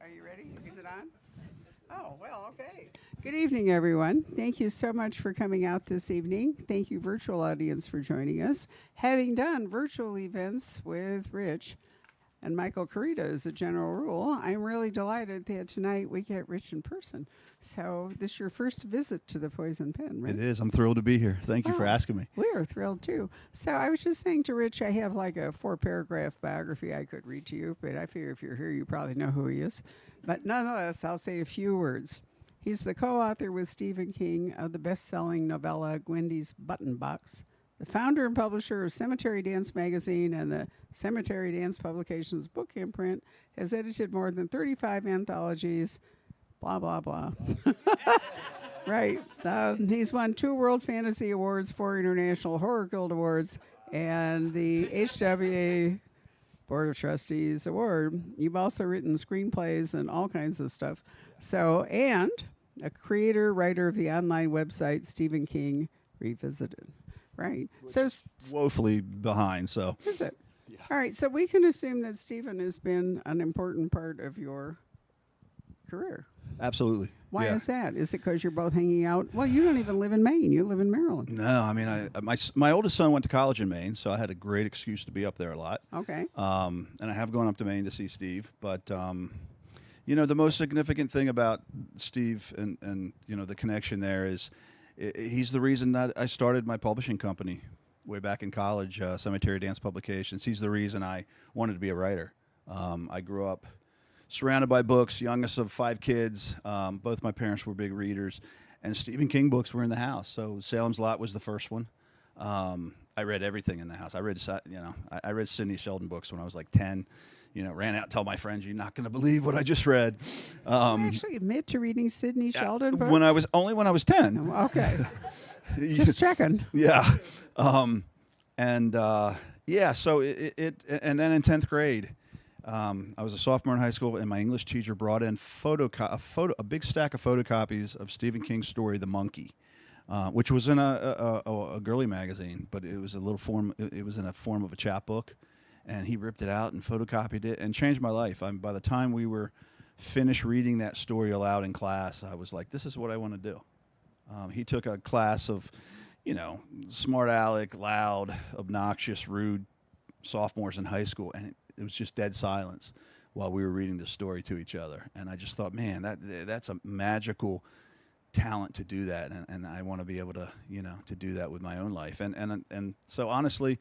Are you ready? Is it on? Oh, well, okay. Good evening, everyone. Thank you so much for coming out this evening. Thank you, virtual audience, for joining us. Having done virtual events with Rich and Michael Carita as a general rule, I'm really delighted that tonight we get Rich in person. So this is your first visit to the Poison Pen, right? It is. I'm thrilled to be here. Thank you for Oh, asking me. We are thrilled too. So I was just saying to Rich, I have like a 4-paragraph biography I could read to you, but I figure if you're here, you probably know who he is. But nonetheless, I'll say a few words. He's the co-author with Stephen King of the best-selling novella Gwendy's Button Box, the founder and publisher of Cemetery Dance magazine and the Cemetery Dance Publications book imprint, has edited more than 35 anthologies, blah, blah, blah. Right. He's won 2 World Fantasy Awards, 4 International Horror Guild Awards, and the HWA Board of Trustees Award. You've also written screenplays and all kinds of stuff. So, and a creator, writer of the online website Stephen King Revisited. Right. So, Woefully behind, so. is it? Yeah. All right. So we can assume that Stephen has been an important part of your career. Absolutely. Why yeah. is that? Is it because you're both hanging out? Well, you don't even live in Maine. You live in Maryland. No, I mean, my oldest son went to college in Maine, so I had a great excuse to be up there a lot. Okay. And I have gone up to Maine to see Steve, but the most significant thing about Steve and the connection there is he's the reason that I started my publishing company way back in college, Cemetery Dance Publications. He's the reason I wanted to be a writer. I grew up surrounded by books, youngest of 5 kids. Both my parents were big readers, and Stephen King books were in the house. So Salem's Lot was the first one. I read everything in the house. I read Sidney Sheldon books when I was like 10. Ran out and tell my friends, "You're not going to believe what I just read." You actually admit to reading Sidney Sheldon books? When I was 10. Oh, okay. Just checking. Yeah. So and then in 10th grade, I was a sophomore in high school, and my English teacher brought in a big stack of photocopies of Stephen King's story, The Monkey, which was in a girly magazine, but it was it was in a form of a chapbook, and he ripped it out and photocopied it and changed my life. By the time we were finished reading that story aloud in class, I was like, this is what I want to do. He took a class of, smart aleck, loud, obnoxious, rude sophomores in high school, and it was just dead silence while we were reading the story to each other. And I just thought, man, that's a magical talent to do that, and I want to be able to, to do that with my own life. And so honestly,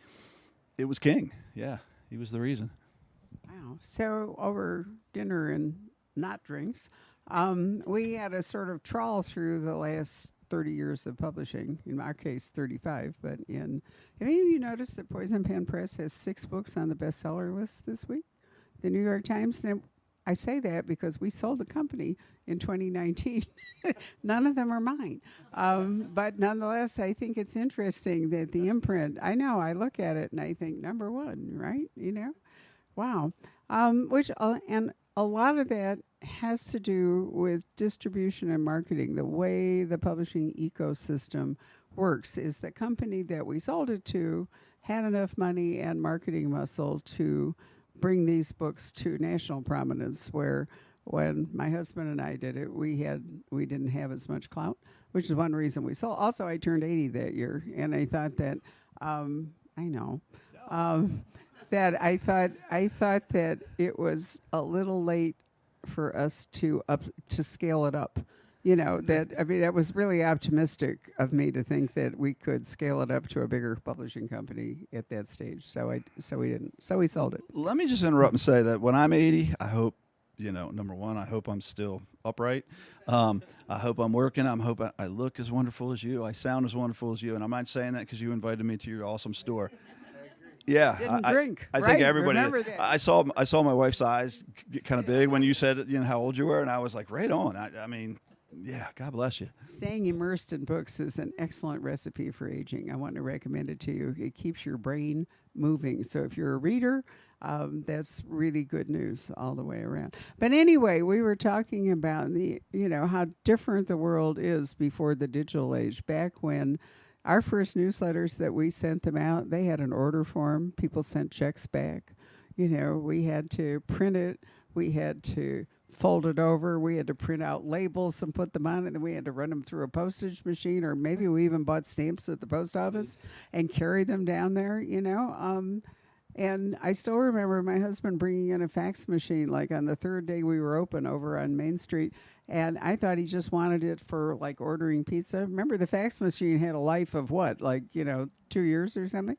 it was King. Yeah, he was the reason. Wow. So over dinner and not drinks, we had a sort of trawl through the last 30 years of publishing, in our case 35, but have any of you noticed that Poison Pen Press has 6 books on the bestseller list this week? The New York Times. Now, I say that because we sold the company in 2019. None of them are mine. But nonetheless, I think it's interesting that the imprint, I know, I look at it and I think number 1, right? Wow. And a lot of that has to do with distribution and marketing. The way the publishing ecosystem works is the company that we sold it to had enough money and marketing muscle to bring these books to national prominence, where when my husband and I did it, we didn't have as much clout, which is one reason we sold. Also, I turned 80 that year, and I thought that, that I thought that it was a little late for us to scale it up. That was really optimistic of me to think that we could scale it up to a bigger publishing company at that stage. So we didn't. So we sold it. Let me just interrupt and say that when I'm 80, I hope, number 1, I hope I'm still upright. I hope I'm working. I hope I look as wonderful as you. I sound as wonderful as you. And I'm not saying that because you invited me to your awesome store. Yeah, didn't drink. I right? think everybody. Remember that. I saw my wife's eyes get kind of big when you said how old you were, and I was like, right on. I mean, yeah, God bless you. Staying immersed in books is an excellent recipe for aging. I want to recommend it to you. It keeps your brain moving. So if you're a reader, that's really good news all the way around. But anyway, we were talking about how different the world is before the digital age. Back when our first newsletters that we sent them out, they had an order form. People sent checks back. We had to print it, We had to fold it over. We had to print out labels and put them on it. And then we had to run them through a postage machine, or maybe we even bought stamps at the post office and carry them down there, you know. And I still remember my husband bringing in a fax machine like on the third day we were open over on Main Street. And I thought he just wanted it for like ordering pizza. Remember, the fax machine had a life of what, like, 2 years or something?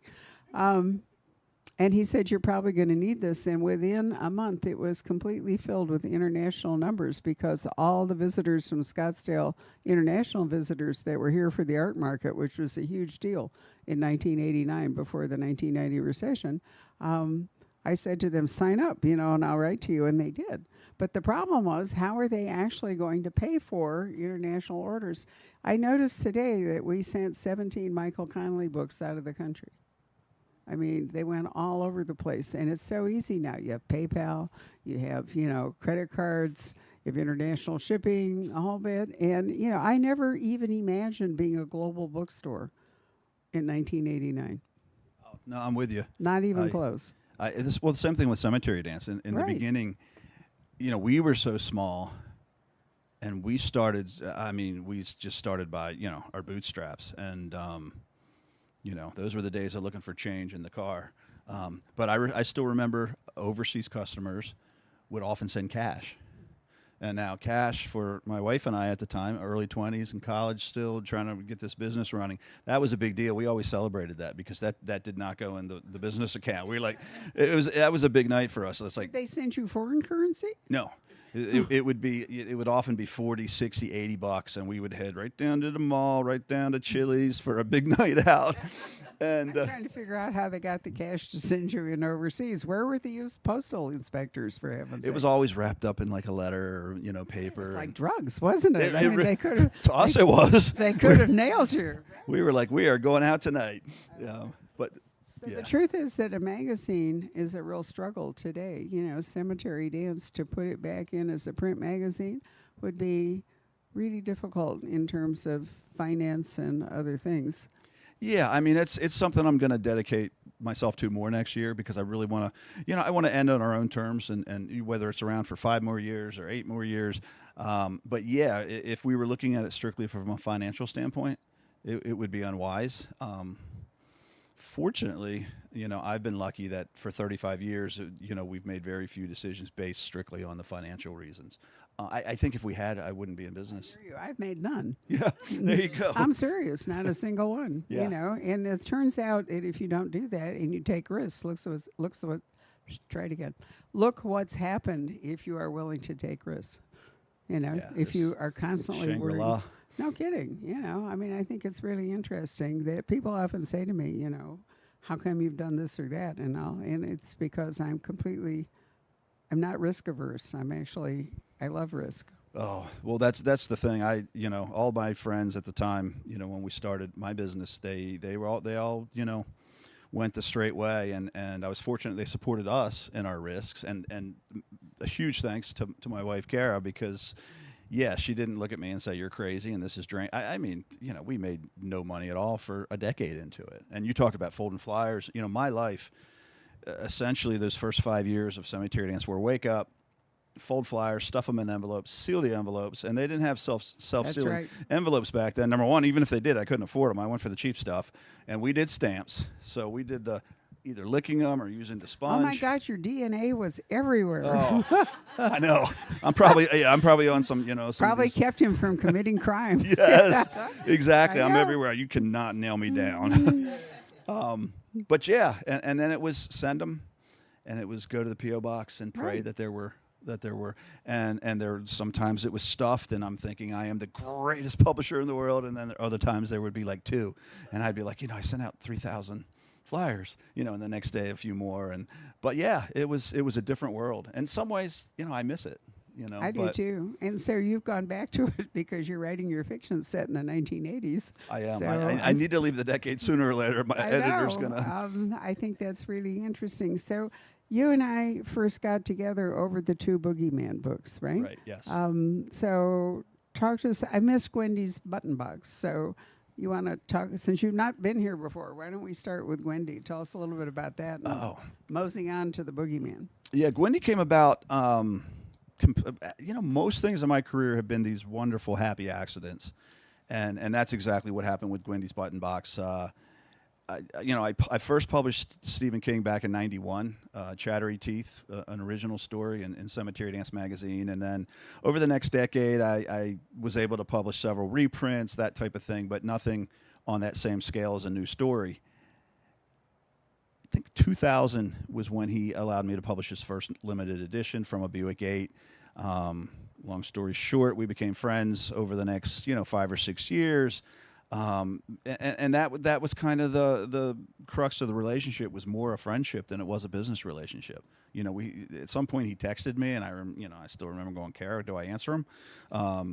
And he said, you're probably going to need this. And within a month, it was completely filled with international numbers because all the visitors from Scottsdale, international visitors that were here for the art market, which was a huge deal in 1989 before the 1990 recession, I said to them, sign up, and I'll write to you. And they did. But the problem was, how are they actually going to pay for international orders? I noticed today that we sent 17 Michael Connelly books out of the country. I mean, they went all over the place, and it's so easy now. You have PayPal, you have, credit cards, you have international shipping, a whole bit. And, I never even imagined being a global bookstore in 1989. Oh, no, I'm with you. Not even close. The same thing with Cemetery Dance. In the beginning, we were so small, and we started, we just started by, our bootstraps. And, those were the days of looking for change in the car. But I still remember overseas customers would often send cash. And now cash for my wife and I at the time, early 20s in college, still trying to get this business running. That was a big deal. We always celebrated that because that did not go in the business account. We were like, that was a big night for us. It's like, did they send you foreign currency? No. It would often be 40, 60, 80 bucks, and we would head right down to the mall, right down to Chili's for a big night out. And I'm trying to figure out how they got the cash to send you in overseas. Where were the U.S. postal inspectors, for heaven's sake? It was always wrapped up in like a letter or paper. It was like drugs, wasn't it? They could have. To us, it was. They could have nailed you. We were like, we are going out tonight. But. So the truth is that a magazine is a real struggle today. Cemetery Dance, to put it back in as a print magazine would be really difficult in terms of finance and other things. Yeah, it's something I'm going to dedicate myself to more next year because I really want to, I want to end on our own terms and whether it's around for 5 more years or 8 more years. But yeah, if we were looking at it strictly from a financial standpoint, it would be unwise. Fortunately, I've been lucky that for 35 years, we've made very few decisions based strictly on the financial reasons. I think if we had, I wouldn't be in business. I've made none. Yeah, there you go. I'm serious, not a single one. Yeah. And it turns out that if you don't do that and you take risks, Look what's happened if you are willing to take risks. If you are constantly Shangri-La. worried. No kidding. I think it's really interesting that people often say to me, how come you've done this or that? And it's because I'm not risk averse. I love risk. Oh, well, that's the thing. All my friends at the time, when we started my business, they all went the straight way, and I was fortunate they supported us in our risks, and a huge thanks to my wife Kara because. Yeah, she didn't look at me and say, you're crazy and this is drain. We made no money at all for a decade into it. And you talk about folding flyers. My life, essentially those first 5 years of Cemetery Dance were wake up, fold flyers, stuff them in envelopes, seal the envelopes. And they didn't have self-sealing envelopes back then. Number one, even if they did, I couldn't afford them. I went for the cheap stuff. And we did stamps. So we did either licking them or using the sponge. Oh my gosh, your DNA was everywhere. Oh, I know. I'm probably on some, Probably kept him from committing crime. Yes, exactly. I'm everywhere. You cannot nail me down. But yeah, and then it was send them, and it was go to the P.O. box and pray that there were, and there sometimes it was stuffed, and I'm thinking I am the greatest publisher in the world, and then other times there would be like 2, and I'd be like, I sent out 3,000 flyers, and the next day a few more, but yeah, it was a different world. In some ways, I miss it. I do too. And so you've gone back to it because you're writing your fiction set in the 1980s. I am. So I need to leave the decade sooner or later. My editor's gonna. I think that's really interesting. So you and I first got together over the 2 Boogeyman books, right? Right. Yes. So talk to us. I missed Wendy's button box. So You want to talk, since you've not been here before, why don't we start with Wendy? Tell us a little bit about that and Oh, moseying on to the boogeyman. yeah. Gwendy came about. Most things in my career have been these wonderful, happy accidents, and that's exactly what happened with Gwendy's Button Box. I first published Stephen King back in '91, Chattery Teeth, an original story in Cemetery Dance magazine, and then over the next decade, I was able to publish several reprints, that type of thing, but nothing on that same scale as a new story. I think 2000 was when he allowed me to publish his first limited edition from a Buick 8. Long story short, we became friends over the next 5 or 6 years. And that was kind of the crux of the relationship, was more a friendship than it was a business relationship. We at some point he texted me, and I still remember going, "Kara, do I answer him?" But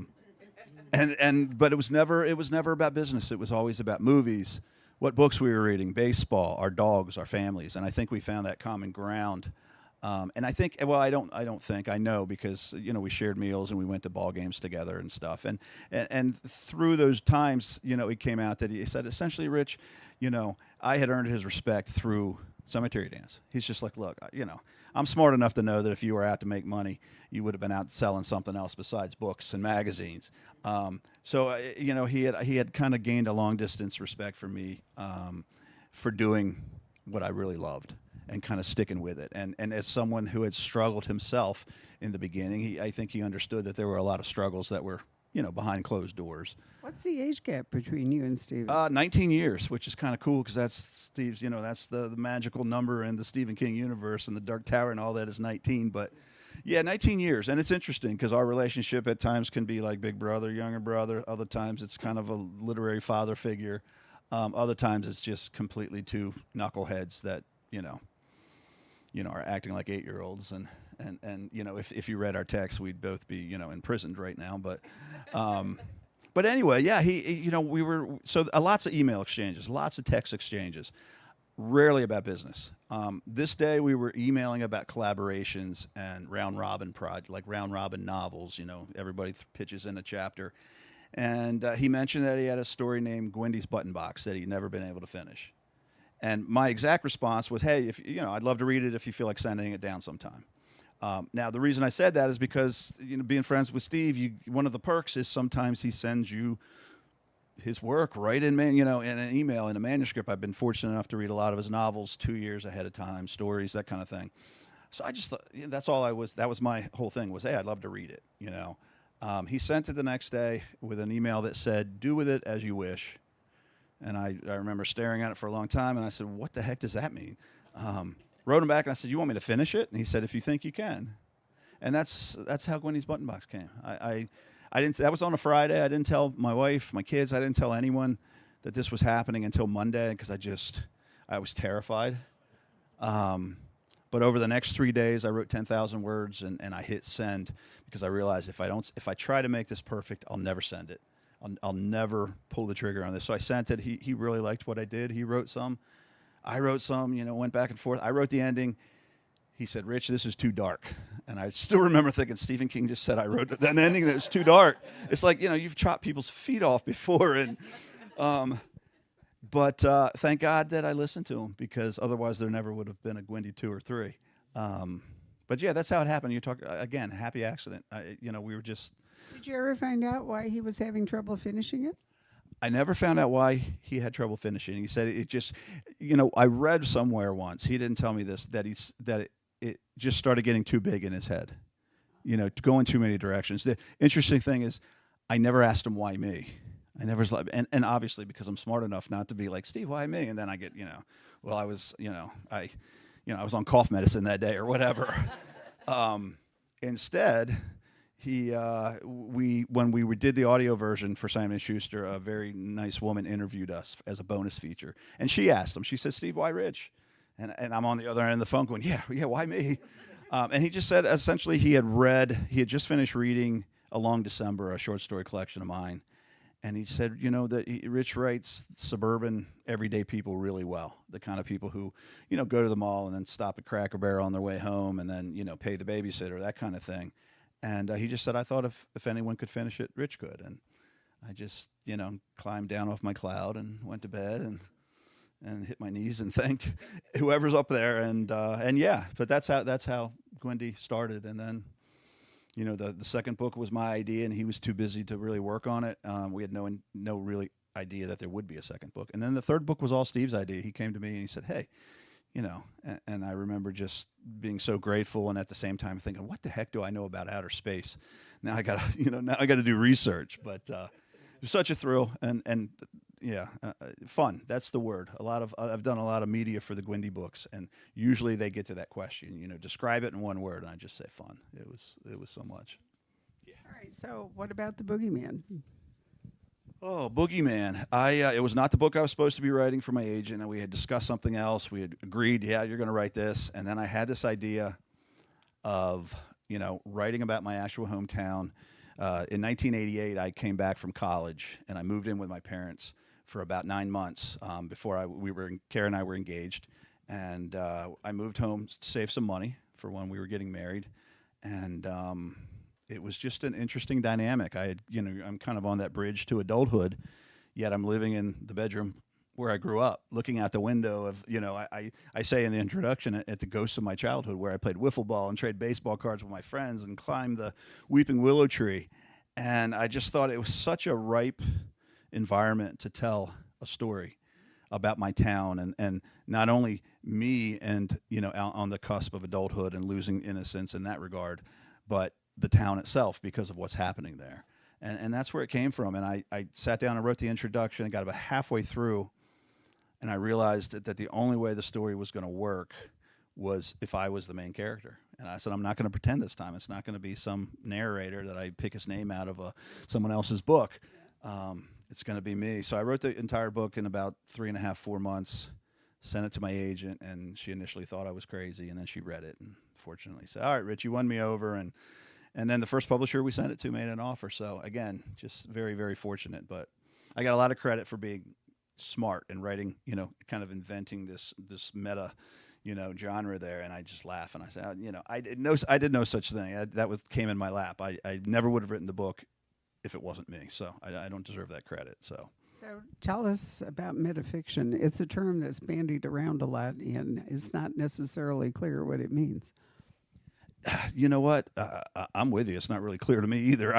it was never about business. It was always about movies, what books we were reading, baseball, our dogs, our families, and I think we found that common ground. And I think, well, I know, because we shared meals and we went to ball games together and stuff. And through those times, it came out that he said, essentially, Rich, I had earned his respect through Cemetery Dance. He's just like, look, I'm smart enough to know that if you were out to make money, you would have been out selling something else besides books and magazines. He had kind of gained a long distance respect for me for doing what I really loved and kind of sticking with it. And as someone who had struggled himself in the beginning, I think he understood that there were a lot of struggles that were, behind closed doors. What's the age gap between you and Stephen? 19 years, which is kind of cool, because that's Steve's, that's the magical number in the Stephen King universe, and the Dark Tower and all that is 19. But yeah, 19 years. And it's interesting because our relationship at times can be like big brother, younger brother. Other times it's kind of a literary father figure. Other times it's just completely two knuckleheads that, are acting like 8-year-olds. And if you read our text, we'd both be, imprisoned right now. But anyway, yeah, we were, so lots of email exchanges, lots of text exchanges, rarely about business. This day we were emailing about collaborations and round robin novels. Everybody pitches in a chapter. And he mentioned that he had a story named Gwendy's Button Box that he'd never been able to finish. And my exact response was, hey, I'd love to read it if you feel like sending it down sometime. Now, the reason I said that is because, being friends with Steve, one of the perks is sometimes he sends you his work right in an email, in a manuscript. I've been fortunate enough to read a lot of his novels 2 years ahead of time, stories, that kind of thing. So I just thought, that was my whole thing, was, hey, I'd love to read it, He sent it the next day with an email that said, do with it as you wish. And I remember staring at it for a long time, and I said, what the heck does that mean? Wrote him back, and I said, you want me to finish it? And he said, if you think you can. And that's how Gwendy's Button Box came. I didn't. That was on a Friday. I didn't tell my wife, my kids. I didn't tell anyone that this was happening until Monday, because I was terrified. But over the next 3 days, I wrote 10,000 words, and I hit send, because I realized if I try to make this perfect, I'll never send it. I'll never pull the trigger on this. So I sent it. He really liked what I did. He wrote some. I wrote some. Went back and forth. I wrote the ending. He said, Rich, this is too dark. And I still remember thinking, Stephen King just said I wrote an ending that was too dark. It's like, you've chopped people's feet off before. But thank God that I listened to him, because otherwise there never would have been a Gwendy 2 or 3. But yeah, that's how it happened. You talk, again, happy accident. We were just... Did you ever find out why he was having trouble finishing it? I never found out why he had trouble finishing. He said it just, I read somewhere once, he didn't tell me this, that it just started getting too big in his head, going too many directions. The interesting thing is, I never asked him why me. I never, and obviously because I'm smart enough not to be like, Steve, why me? And then I get, well, I was, I was on cough medicine that day or whatever. Instead, when we did the audio version for Simon & Schuster, a very nice woman interviewed us as a bonus feature, and she asked him. She said, "Steve, why Rich?" And I'm on the other end of the phone going, "Yeah, why me?" And he just said, essentially, he had just finished reading A Long December, a short story collection of mine, and he said, that Rich writes suburban, everyday people really well, the kind of people who, go to the mall and then stop at Cracker Barrel on their way home, and then pay the babysitter, that kind of thing. And he just said, I thought if anyone could finish it, Rich could. And I just, climbed down off my cloud and went to bed and hit my knees and thanked whoever's up there. And yeah, but that's how Gwendy started. And then, the second book was my idea, and he was too busy to really work on it. We had no really idea that there would be a second book. And then the third book was all Steve's idea. He came to me and he said, "Hey, and I remember just being so grateful, and at the same time thinking, what the heck do I know about outer space? Now I gotta, now I gotta do research." But it was such a thrill, and yeah, fun. That's the word. I've done a lot of media for the Gwendy books, and usually they get to that question, describe it in one word, and I just say fun. It was so much. All right. So, what about the boogeyman? Oh, Boogeyman. It was not the book I was supposed to be writing for my agent, and we had discussed something else. We had agreed, yeah, you're going to write this, and then I had this idea of writing about my actual hometown. In 1988, I came back from college, and I moved in with my parents for about 9 months before Kara and I were engaged, and I moved home to save some money for when we were getting married, and it was just an interesting dynamic. I'm kind of on that bridge to adulthood, yet I'm living in the bedroom where I grew up, looking out the window of, I say in the introduction at the ghosts of my childhood, where I played wiffle ball and trade baseball cards with my friends and climbed the weeping willow tree. And I just thought it was such a ripe environment to tell a story about my town, and not only me and, out on the cusp of adulthood and losing innocence in that regard, but the town itself because of what's happening there. And that's where it came from. And I sat down and wrote the introduction and got about halfway through, and I realized that the only way the story was going to work was if I was the main character. And I said, I'm not going to pretend this time. It's not going to be some narrator that I pick his name out of someone else's book. It's going to be me. So I wrote the entire book in about 3.5, 4 months, sent it to my agent, and she initially thought I was crazy, and then she read it and fortunately said, all right, Rich, you won me over. And then the first publisher we sent it to made an offer. So again, just very, very fortunate. But I got a lot of credit for being smart and writing, kind of inventing this meta, genre there. And I just laugh and I say, I did no such thing. Came in my lap. I never would have written the book if it wasn't me. So I don't deserve that credit. So Tell us about metafiction. It's a term that's bandied around a lot, and it's not necessarily clear what it means. You know what? I'm with you. It's not really clear to me either.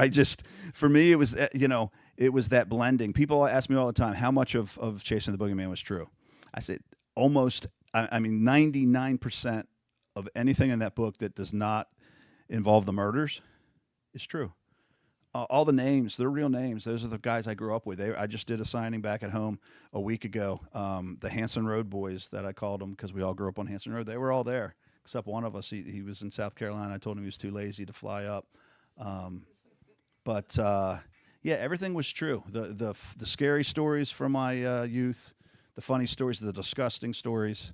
For me, it was, it was that blending. People ask me all the time, how much of Chasing the Boogeyman was true? I said almost, 99% of anything in that book that does not involve the murders is true. All the names, they're real names. Those are the guys I grew up with. I just did a signing back at home a week ago. The Hanson Road boys that I called them, because we all grew up on Hanson Road, they were all there. Except one of us, he was in South Carolina. I told him he was too lazy to fly up. But yeah, everything was true. The scary stories from my youth, the funny stories, the disgusting stories.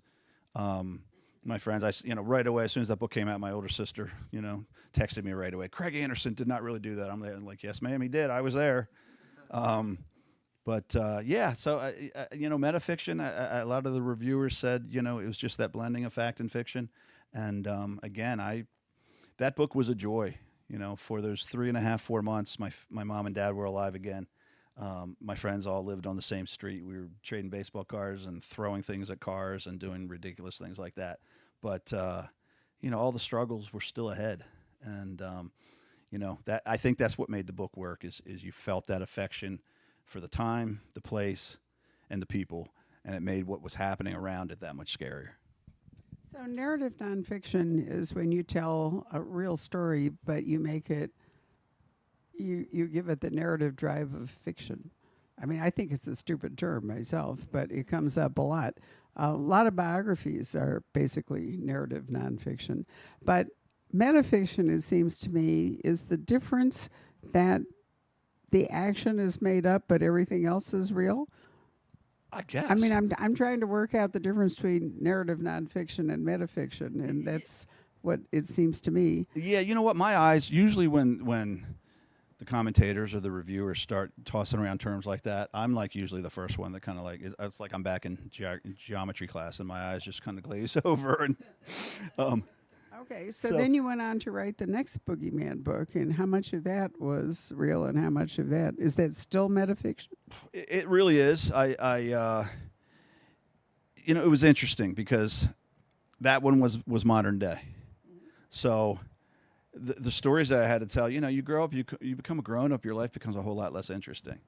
My friends, right away, as soon as that book came out, my older sister, texted me right away. Craig Anderson did not really do that. I'm like, yes, ma'am, he did. I was there. But yeah, so metafiction. A lot of the reviewers said, it was just that blending of fact and fiction. And again, that book was a joy. For those 3.5, 4 months, my mom and dad were alive again. My friends all lived on the same street. We were trading baseball cards and throwing things at cars and doing ridiculous things like that. But all the struggles were still ahead. And that I think that's what made the book work. Is you felt that affection for the time, the place, and the people, and it made what was happening around it that much scarier. So narrative nonfiction is when you tell a real story, but you make it, you give it the narrative drive of fiction. I think it's a stupid term myself, but it comes up a lot. A lot of biographies are basically narrative nonfiction. But metafiction, it seems to me, is the difference that the action is made up, but everything else is real. I guess. I'm trying to work out the difference between narrative nonfiction and metafiction, and that's what it seems to me. Yeah, you know what? My eyes usually when the commentators or the reviewers start tossing around terms like that, I'm like usually the first one that kind of like it's like I'm back in geometry class, and my eyes just kind of glaze over. And Okay, so So then you went on to write the next Boogeyman book, and how much of that was real, and how much of that is that still metafiction? it really is. It was interesting because that one was modern day. So the stories that I had to tell, you grow up, you become a grown up, your life becomes a whole lot less interesting.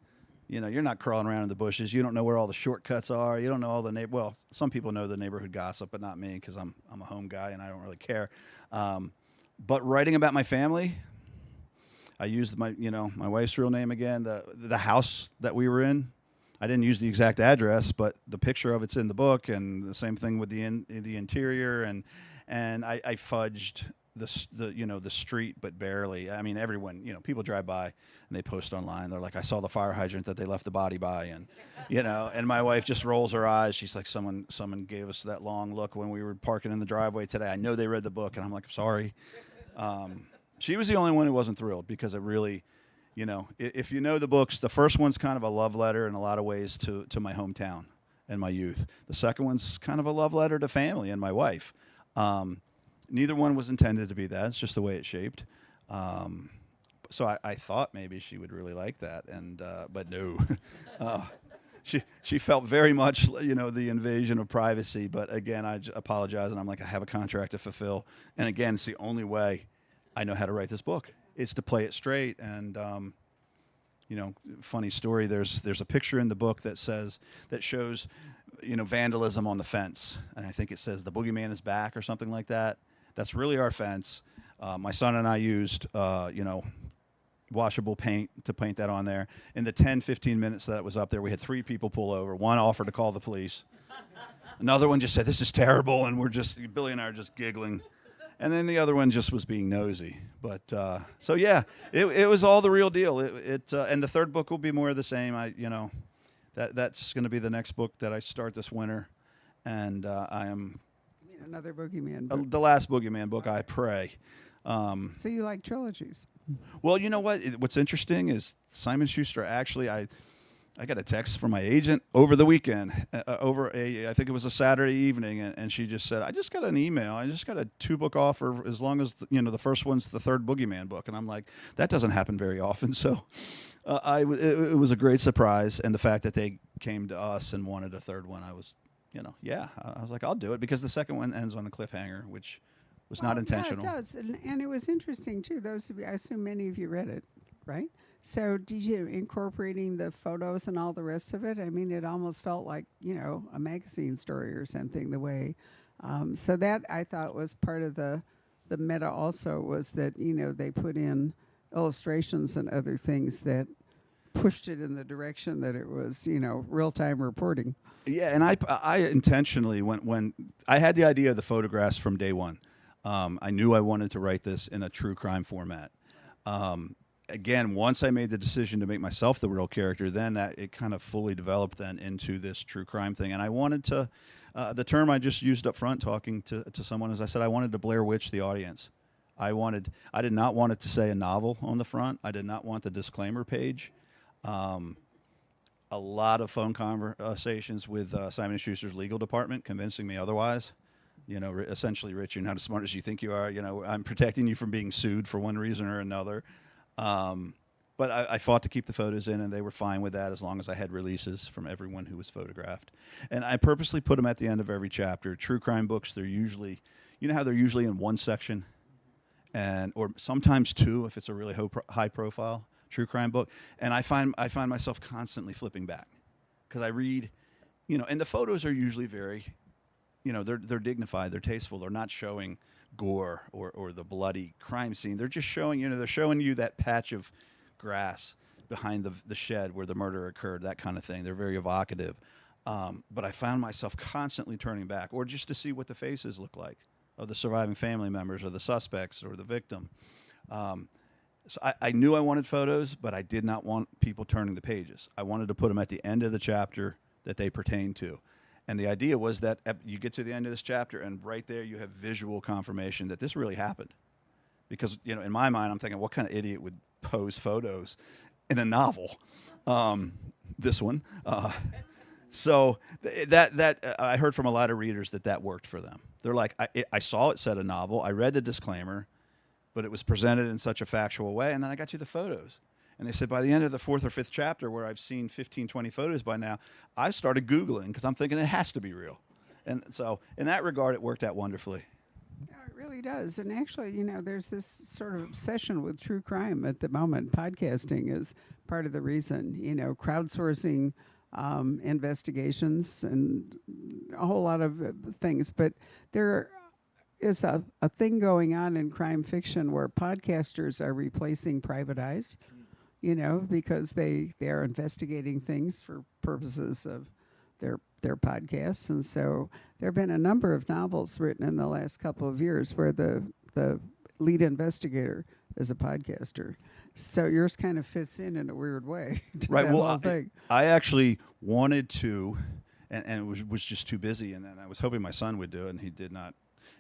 You're not crawling around in the bushes. You don't know where all the shortcuts are. You don't know all the well, some people know the neighborhood gossip, but not me because I'm a home guy and I don't really care. But writing about my family, I used my wife's real name again. The house that we were in, I didn't use the exact address, but the picture of it's in the book, and the same thing with the interior, and I fudged the street, but barely. I mean, everyone, people drive by and they post online. They're like, I saw the fire hydrant that they left the body by, and and my wife just rolls her eyes. She's like, someone gave us that long look when we were parking in the driveway today. I know they read the book, and I'm like, sorry. She was the only one who wasn't thrilled because it really, if you know the books, the first one's kind of a love letter in a lot of ways to my hometown and my youth. The second one's kind of a love letter to family and my wife. Neither one was intended to be that. It's just the way it shaped. So I thought maybe she would really like that, but no. She felt very much, the invasion of privacy. But again, I apologize, and I'm like, I have a contract to fulfill. And again, it's the only way I know how to write this book. It's to play it straight. And funny story. There's a picture in the book that shows, vandalism on the fence, and I think it says the boogeyman is back or something like that. That's really our fence. My son and I used, washable paint to paint that on there. In the 10, 15 minutes that it was up there, we had 3 people pull over. One offered to call the police. Another one just said, this is terrible, and Billy and I are just giggling. And then the other one just was being nosy. But, so yeah, it was all the real deal. And the third book will be more of the same. That's going to be the next book that I start this winter. And I am... Another Boogeyman book. The last Boogeyman book, I pray. So you like trilogies? Well, you know what? What's interesting is Simon Schuster. Actually, I got a text from my agent over the weekend, I think it was a Saturday evening, and she just said, I just got an email. I just got a 2-book offer as long as the first one's the third Boogeyman book. And I'm like, that doesn't happen very often. So it was a great surprise, and the fact that they came to us and wanted a third one, I was like, I'll do it, because the second one ends on a cliffhanger, which was not intentional. Yeah, it does, and it was interesting too. Those of you, I assume many of you read it, right? So did you incorporating the photos and all the rest of it? I mean, it almost felt like a magazine story or something. The way, so that I thought was part of the meta. Also, was that they put in illustrations and other things that pushed it in the direction that it was, real-time reporting. Yeah, and I intentionally, when I had the idea of the photographs from day one, I knew I wanted to write this in a true crime format. Again, once I made the decision to make myself the real character, then that it kind of fully developed then into this true crime thing. And I wanted to, the term I just used up front talking to someone is, I said I wanted to Blair Witch the audience. I did not want it to say a novel on the front. I did not want the disclaimer page. A lot of phone conversations with Simon & Schuster's legal department convincing me otherwise. Essentially, Rich, you're not as smart as you think you are. I'm protecting you from being sued for one reason or another. But I fought to keep the photos in, and they were fine with that as long as I had releases from everyone who was photographed. And I purposely put them at the end of every chapter. True crime books, they're usually, how they're usually in one section, or sometimes 2 if it's a really high profile true crime book. And I find myself constantly flipping back because I read, and the photos are usually very, they're dignified, they're tasteful, they're not showing gore or the bloody crime scene. They're just showing, they're showing you that patch of grass behind the shed where the murder occurred, that kind of thing. They're very evocative. But I found myself constantly turning back, or just to see what the faces look like of the surviving family members or the suspects or the victim. So I knew I wanted photos, but I did not want people turning the pages. I wanted to put them at the end of the chapter that they pertain to. And the idea was that you get to the end of this chapter, and right there you have visual confirmation that this really happened. Because, in my mind, I'm thinking, what kind of idiot would pose photos in a novel? This one. So that I heard from a lot of readers that worked for them. They're like, I saw it said a novel. I read the disclaimer, but it was presented in such a factual way. And then I got you the photos. And they said, by the end of the 4th or 5th chapter, where I've seen 15, 20 photos by now, I started Googling because I'm thinking it has to be real. And so in that regard, it worked out wonderfully. Yeah, it really does. And actually, there's this sort of obsession with true crime at the moment. Podcasting is part of the reason, crowdsourcing investigations and a whole lot of things. But there is a thing going on in crime fiction where podcasters are replacing private eyes, because they are investigating things for purposes of their podcasts. And so there have been a number of novels written in the last couple of years where the lead investigator is a podcaster. So yours kind of fits in a weird way to Right. that Well, whole thing. I actually wanted to, and it was just too busy. And then I was hoping my son would do it, and he did not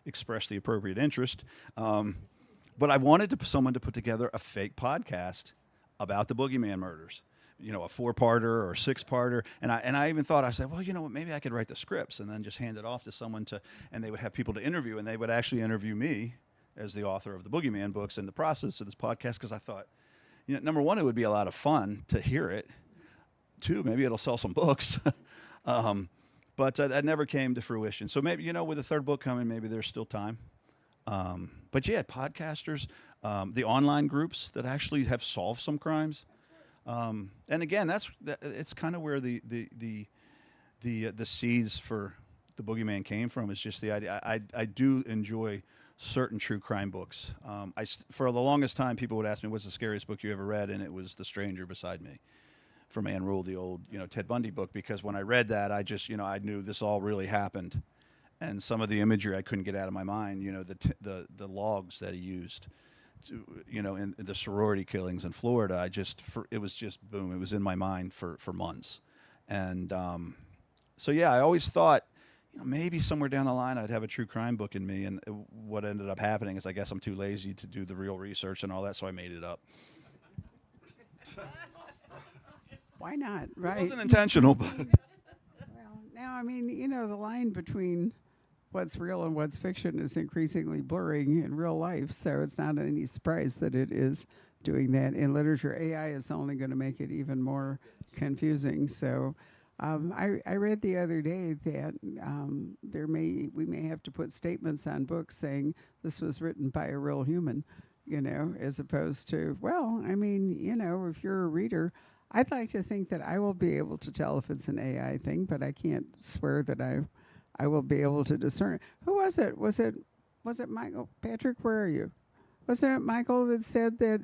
express the appropriate interest. But I wanted someone to put together a fake podcast about the Boogeyman murders, a 4-parter or 6-parter. And I even thought, I said, well, you know what, maybe I could write the scripts and then just hand it off to someone and they would have people to interview, and they would actually interview me as the author of the Boogeyman books in the process of this podcast, because I thought, number one, it would be a lot of fun to hear it. 2, maybe it'll sell some books. But that never came to fruition. So maybe, with the 3rd book coming, maybe there's still time. But yeah, podcasters, the online groups that actually have solved some crimes. And again, it's kind of where the seeds for the Boogeyman came from. Is just the idea. I do enjoy certain true crime books. For the longest time, people would ask me, "What's the scariest book you ever read?" And it was The Stranger Beside Me, for Man Rule, the old Ted Bundy book. Because when I read that, I just I knew this all really happened. And some of the imagery I couldn't get out of my mind, the logs that he used, in the sorority killings in Florida. It was just boom. It was in my mind for months, and so yeah, I always thought, maybe somewhere down the line I'd have a true crime book in me. And what ended up happening is, I guess I'm too lazy to do the real research and all that, so I made it up. Why not, right? It wasn't intentional, but Well, now, the line between what's real and what's fiction is increasingly blurring in real life, so it's not any surprise that it is doing that in literature. AI is only going to make it even more confusing. So I read the other day that we may have to put statements on books saying this was written by a real human, as opposed to, if you're a reader, I'd like to think that I will be able to tell if it's an AI thing, but I can't swear that I will be able to discern it. Who was it? Was it Michael? Patrick, where are you? Wasn't it Michael that said that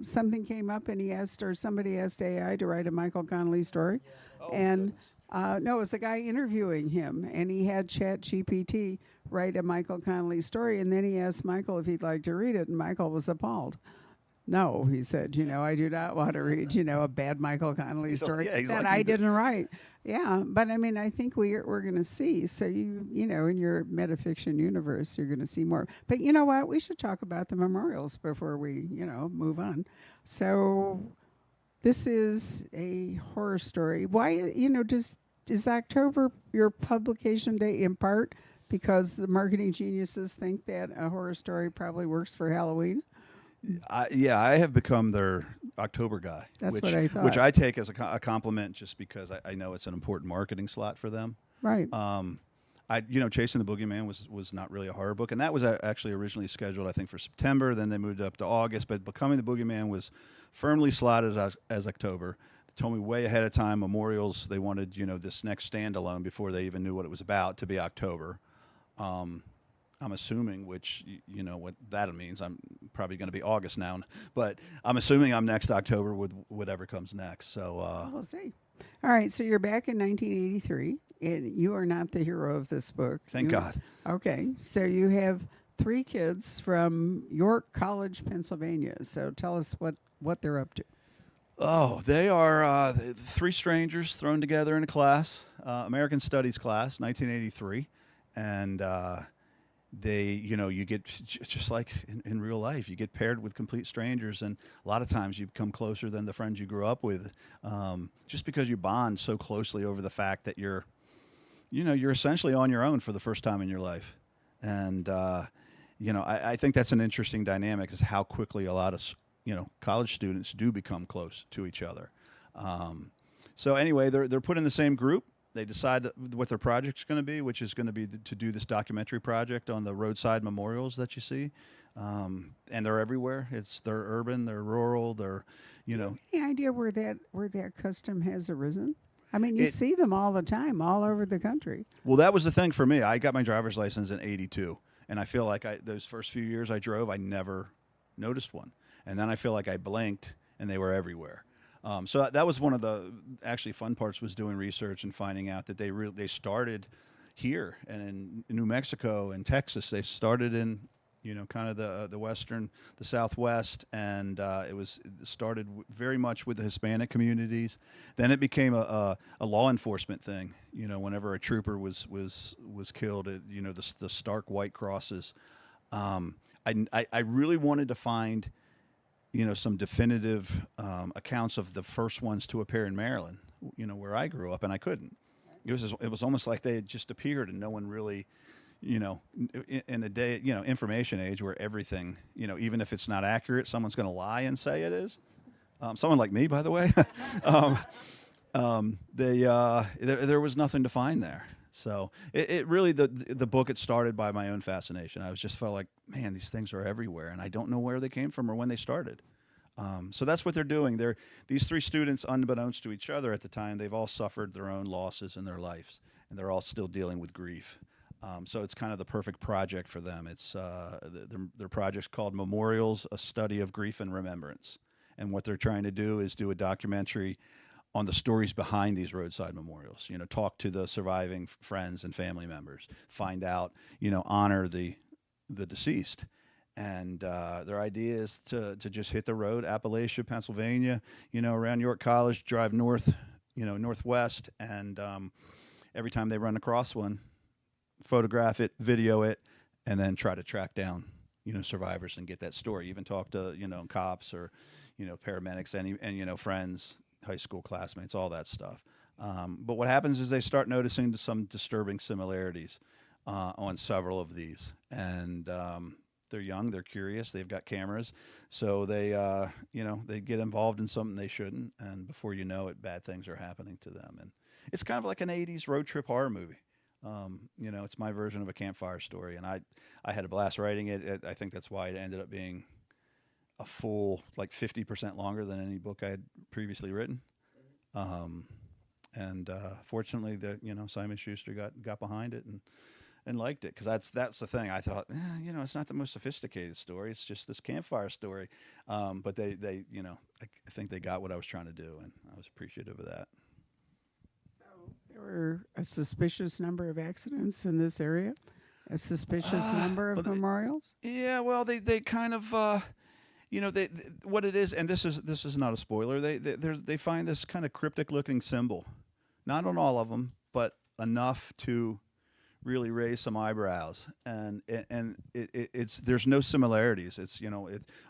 something came up and somebody asked AI to write a Michael Connelly story? Oh, and no, it was a guy interviewing him, and he had ChatGPT write a Michael Connelly story, and then he asked Michael if he'd like to read it, and Michael was appalled. No, he said, I do not want to read, a bad Michael Connelly story that I didn't write. Yeah, but I think we're going to see. So in your metafiction universe, you're going to see more. But you know what? We should talk about the memorials before we, move on. So this is a horror story. Why, is October your publication date in part because the marketing geniuses think that a horror story probably works for Halloween? I have become their October guy. That's which, what I thought. Which I take as a compliment, just because I know it's an important marketing slot for them. Right. Chasing the Boogeyman was not really a horror book, and that was actually originally scheduled, I think, for September. Then they moved up to August, but Becoming the Boogeyman was firmly slotted as October. They told me way ahead of time, memorials, they wanted, this next standalone before they even knew what it was about to be October. I'm assuming, which, what that means, I'm probably going to be August now, but I'm assuming I'm next October with whatever comes next. So we'll see. All right, so you're back in 1983, and you are not the hero of this book. Thank God. Okay, so you have 3 kids from York College, Pennsylvania. So tell us what they're up to. Oh, they are 3 strangers thrown together in a class, American Studies class, 1983, and they, you get, just like in real life, you get paired with complete strangers, and a lot of times you become closer than the friends you grew up with, just because you bond so closely over the fact that you're you're essentially on your own for the first time in your life. And, I think that's an interesting dynamic is how quickly a lot of, college students do become close to each other. Um, so anyway, they're put in the same group. They decide what their project's going to be, which is going to be to do this documentary project on the roadside memorials that you see. And they're everywhere. They're urban, they're rural, they're, you know, Any idea where that custom has arisen? I mean, you it, see them all the time, all over the country. well, that was the thing for me. I got my driver's license in '82, and I feel like those first few years I drove, I never noticed one, and then I feel like I blinked, and they were everywhere. So that was one of the actually fun parts was doing research and finding out that they started here and in New Mexico and Texas. They started in kind of the western, the southwest, and it started very much with the Hispanic communities. Then it became a law enforcement thing. Whenever a trooper was killed, the stark white crosses. I really wanted to find some definitive accounts of the first ones to appear in Maryland, where I grew up, and I couldn't. It was almost like they had just appeared, and no one really, in a day, information age where everything, even if it's not accurate, someone's going to lie and say it is. Someone like me, by the way. There was nothing to find there. So it really the book, it started by my own fascination. I was just felt like, man, these things are everywhere, and I don't know where they came from or when they started. So that's what they're doing. These three students, unbeknownst to each other at the time, they've all suffered their own losses in their lives, and they're all still dealing with grief. So it's kind of the perfect project for them. It's their project's called Memorials: A Study of Grief and Remembrance, and what they're trying to do is do a documentary on the stories behind these roadside memorials. Talk to the surviving friends and family members, find out, honor the deceased. And their idea is to just hit the road, Appalachia, Pennsylvania, around York College, drive north, northwest, and every time they run across one, photograph it, video it, and then try to track down, survivors and get that story. Even talk to, cops or, paramedics and friends, high school classmates, all that stuff. But what happens is they start noticing some disturbing similarities on several of these, and they're young, they're curious, they've got cameras, so they get involved in something they shouldn't, and before you know it, bad things are happening to them. And it's kind of like an '80s road trip horror movie. It's my version of a campfire story, and I had a blast writing it. I think that's why it ended up being a full, like 50% longer than any book I had previously written. And fortunately, Simon Schuster got behind it and liked it, because that's the thing. I thought, it's not the most sophisticated story. It's just this campfire story. But they I think they got what I was trying to do, and I was appreciative of that. There were a suspicious number of accidents in this area, a suspicious number of memorials. Yeah, well, they kind of. What it is, and this is not a spoiler. They find this kind of cryptic looking symbol, not on all of them, but enough to really raise some eyebrows. And it's there's no similarities. It's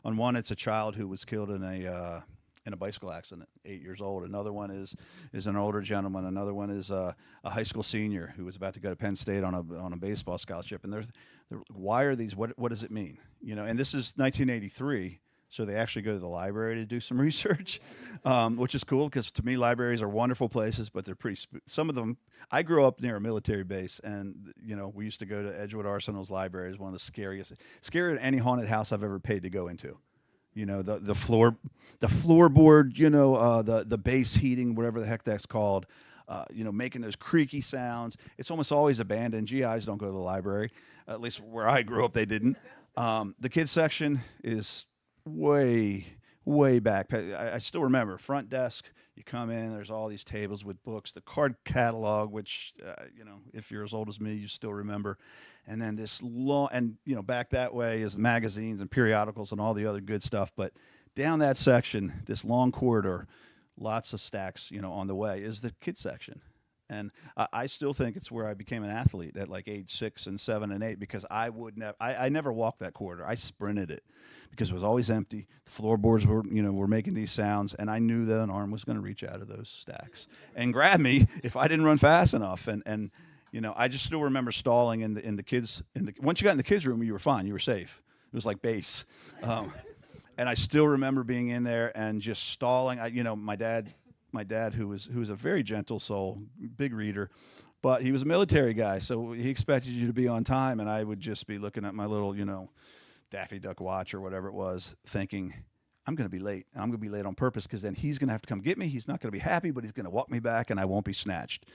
on one, it's a child who was killed in a bicycle accident, 8 years old. Another one is an older gentleman. Another one is a high school senior who was about to go to Penn State on a baseball scholarship. And they're why are these? What does it mean? And this is 1983. So they actually go to the library to do some research, which is cool, because to me libraries are wonderful places, but they're pretty. Some of them. I grew up near a military base, and we used to go to Edgewood Arsenal's library. It's one of the scarier than any haunted house I've ever paid to go into. The floorboard, the base heating, whatever the heck that's called. Making those creaky sounds. It's almost always abandoned. GIs don't go to the library. At least where I grew up, they didn't. The kids section is way back. I still remember front desk. You come in, there's all these tables with books, the card catalog, which if you're as old as me, you still remember. And then this long, and back that way is magazines and periodicals and all the other good stuff. But down that section, this long corridor, lots of stacks, on the way, is the kids section. And I still think it's where I became an athlete at like age 6 and 7 and 8, because I never walked that corridor. I sprinted it because it was always empty. The floorboards were making these sounds, and I knew that an arm was going to reach out of those stacks and grab me if I didn't run fast enough. And I just still remember stalling in the kids once you got in the kids room, you were fine, you were safe. It was like base. And I still remember being in there and just stalling. My dad who was a very gentle soul, big reader, but he was a military guy, so he expected you to be on time, and I would just be looking at my little, Daffy Duck watch or whatever it was, thinking, I'm going to be late, and I'm going to be late on purpose because then he's going to have to come get me. He's not going to be happy, but he's going to walk me back, and I won't be snatched.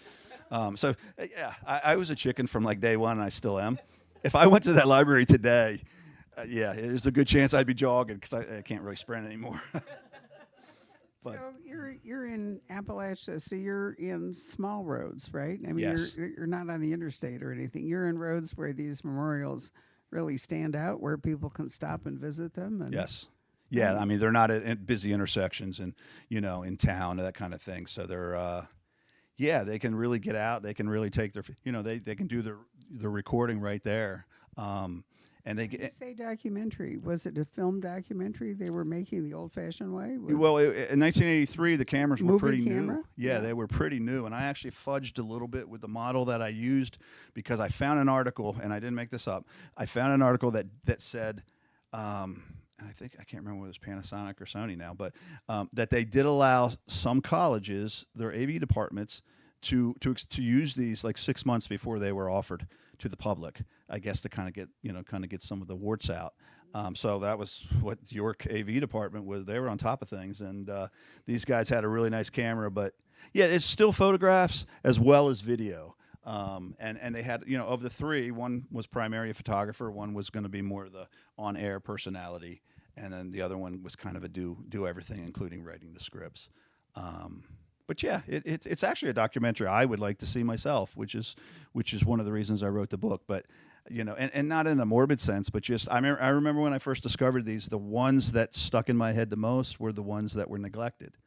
I was a chicken from like day one, and I still am. If I went to that library today, there's a good chance I'd be jogging because I can't really sprint anymore. But so you're in Appalachia, so you're in small roads, right? I mean, Yes. you're not on the interstate or anything. You're in roads where these memorials really stand out, where people can stop and visit them. And yes. Yeah, I mean, they're not at busy intersections and, in town, that kind of thing. So they're, they can really get out. They can really take their, they can do the recording right there. And they When you get. say documentary, was it a film documentary they were making the old-fashioned way? Well, in 1983, the cameras were Movie pretty camera? new. Yeah, they were pretty new, and I actually fudged a little bit with the model that I used because I found an article, and I didn't make this up. I found an article that said, and I can't remember whether it was Panasonic or Sony now, but that they did allow some colleges, their AV departments, to use these like 6 months before they were offered to the public, I guess, to kind of get some of the warts out. So that was what York AV department was. They were on top of things, and these guys had a really nice camera. But yeah, it's still photographs as well as video. And they had, of the three, one was primarily a photographer, one was going to be more the on-air personality, and then the other one was kind of a do everything, including writing the scripts. But yeah, it's actually a documentary I would like to see myself, which is one of the reasons I wrote the book. But and not in a morbid sense, but just I remember when I first discovered these, the ones that stuck in my head the most were the ones that were neglected,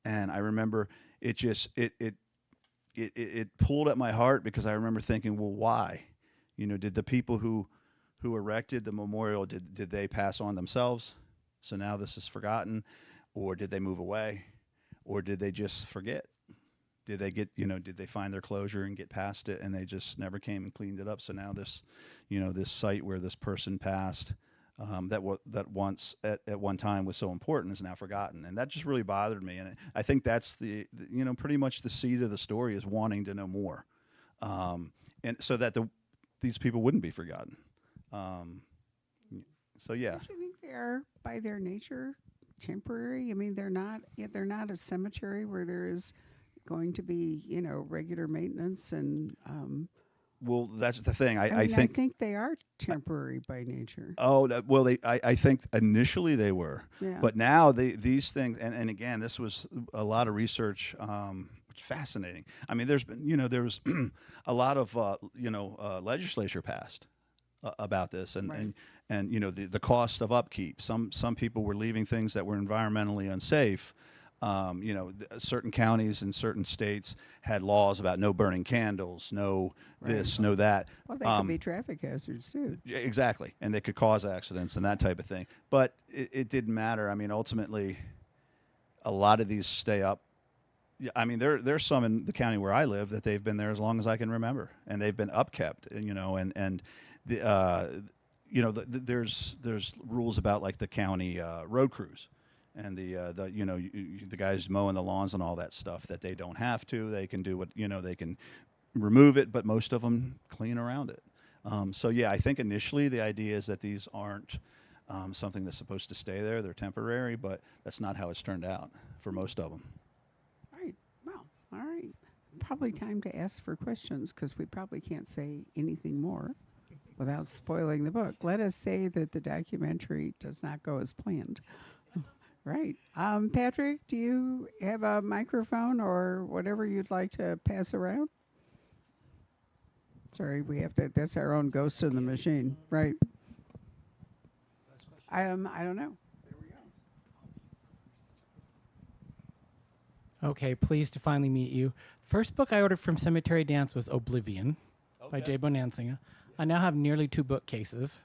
and I remember it pulled at my heart because I remember thinking, well, why? Did the people who erected the memorial did they pass on themselves? So now this is forgotten, or did they move away? Or did they just forget? Did they did they find their closure and get past it, and they just never came and cleaned it up? So now this, this site where this person passed, that once at one time was so important is now forgotten, and that just really bothered me. And I think that's the pretty much the seed of the story is wanting to know more, and so that these people wouldn't be forgotten. So yeah. Don't you think they are, by their nature, temporary? I mean, they're not a cemetery where there is going to be regular maintenance and. Well, that's the thing. I think they are temporary by nature. Oh well, I think initially they were, Yeah. but now these things, and again, this was a lot of research, which is fascinating. I mean, there's been there was a lot of legislature passed about this, and Right. and the cost of upkeep. Some people were leaving things that were environmentally unsafe. Certain counties and certain states had laws about no burning candles, no this, no that. Well, they could be traffic hazards too. Exactly, and they could cause accidents and that type of thing. But it didn't matter. I mean, ultimately, a lot of these stay up. Yeah, I mean, there's some in the county where I live that they've been there as long as I can remember, and they've been upkept. And there's rules about like the county road crews. And the guys mowing the lawns and all that stuff that they don't have to. They can do what they can remove it, but most of them clean around it. So yeah, I think initially the idea is that these aren't something that's supposed to stay there. They're temporary, but that's not how it's turned out for most of them. Right. Well, all right. Probably time to ask for questions because we probably can't say anything more without spoiling the book. Let us say that the documentary does not go as planned. Right. Patrick, do you have a microphone or whatever you'd like to pass around? Sorry, we have to. That's our own ghost in the machine. Right. I don't know. Okay, pleased to finally meet you. First book I ordered from Cemetery Dance was Oblivion by J. Bonansinga. I now have nearly 2 bookcases.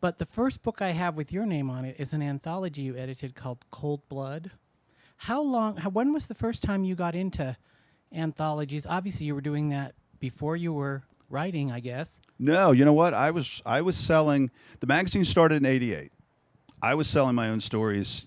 But the first book I have with your name on it is an anthology you edited called Cold Blood. When was the first time you got into anthologies? Obviously, you were doing that before you were writing, I guess. No, you know what? I was selling. The magazine started in '88. I was selling my own stories,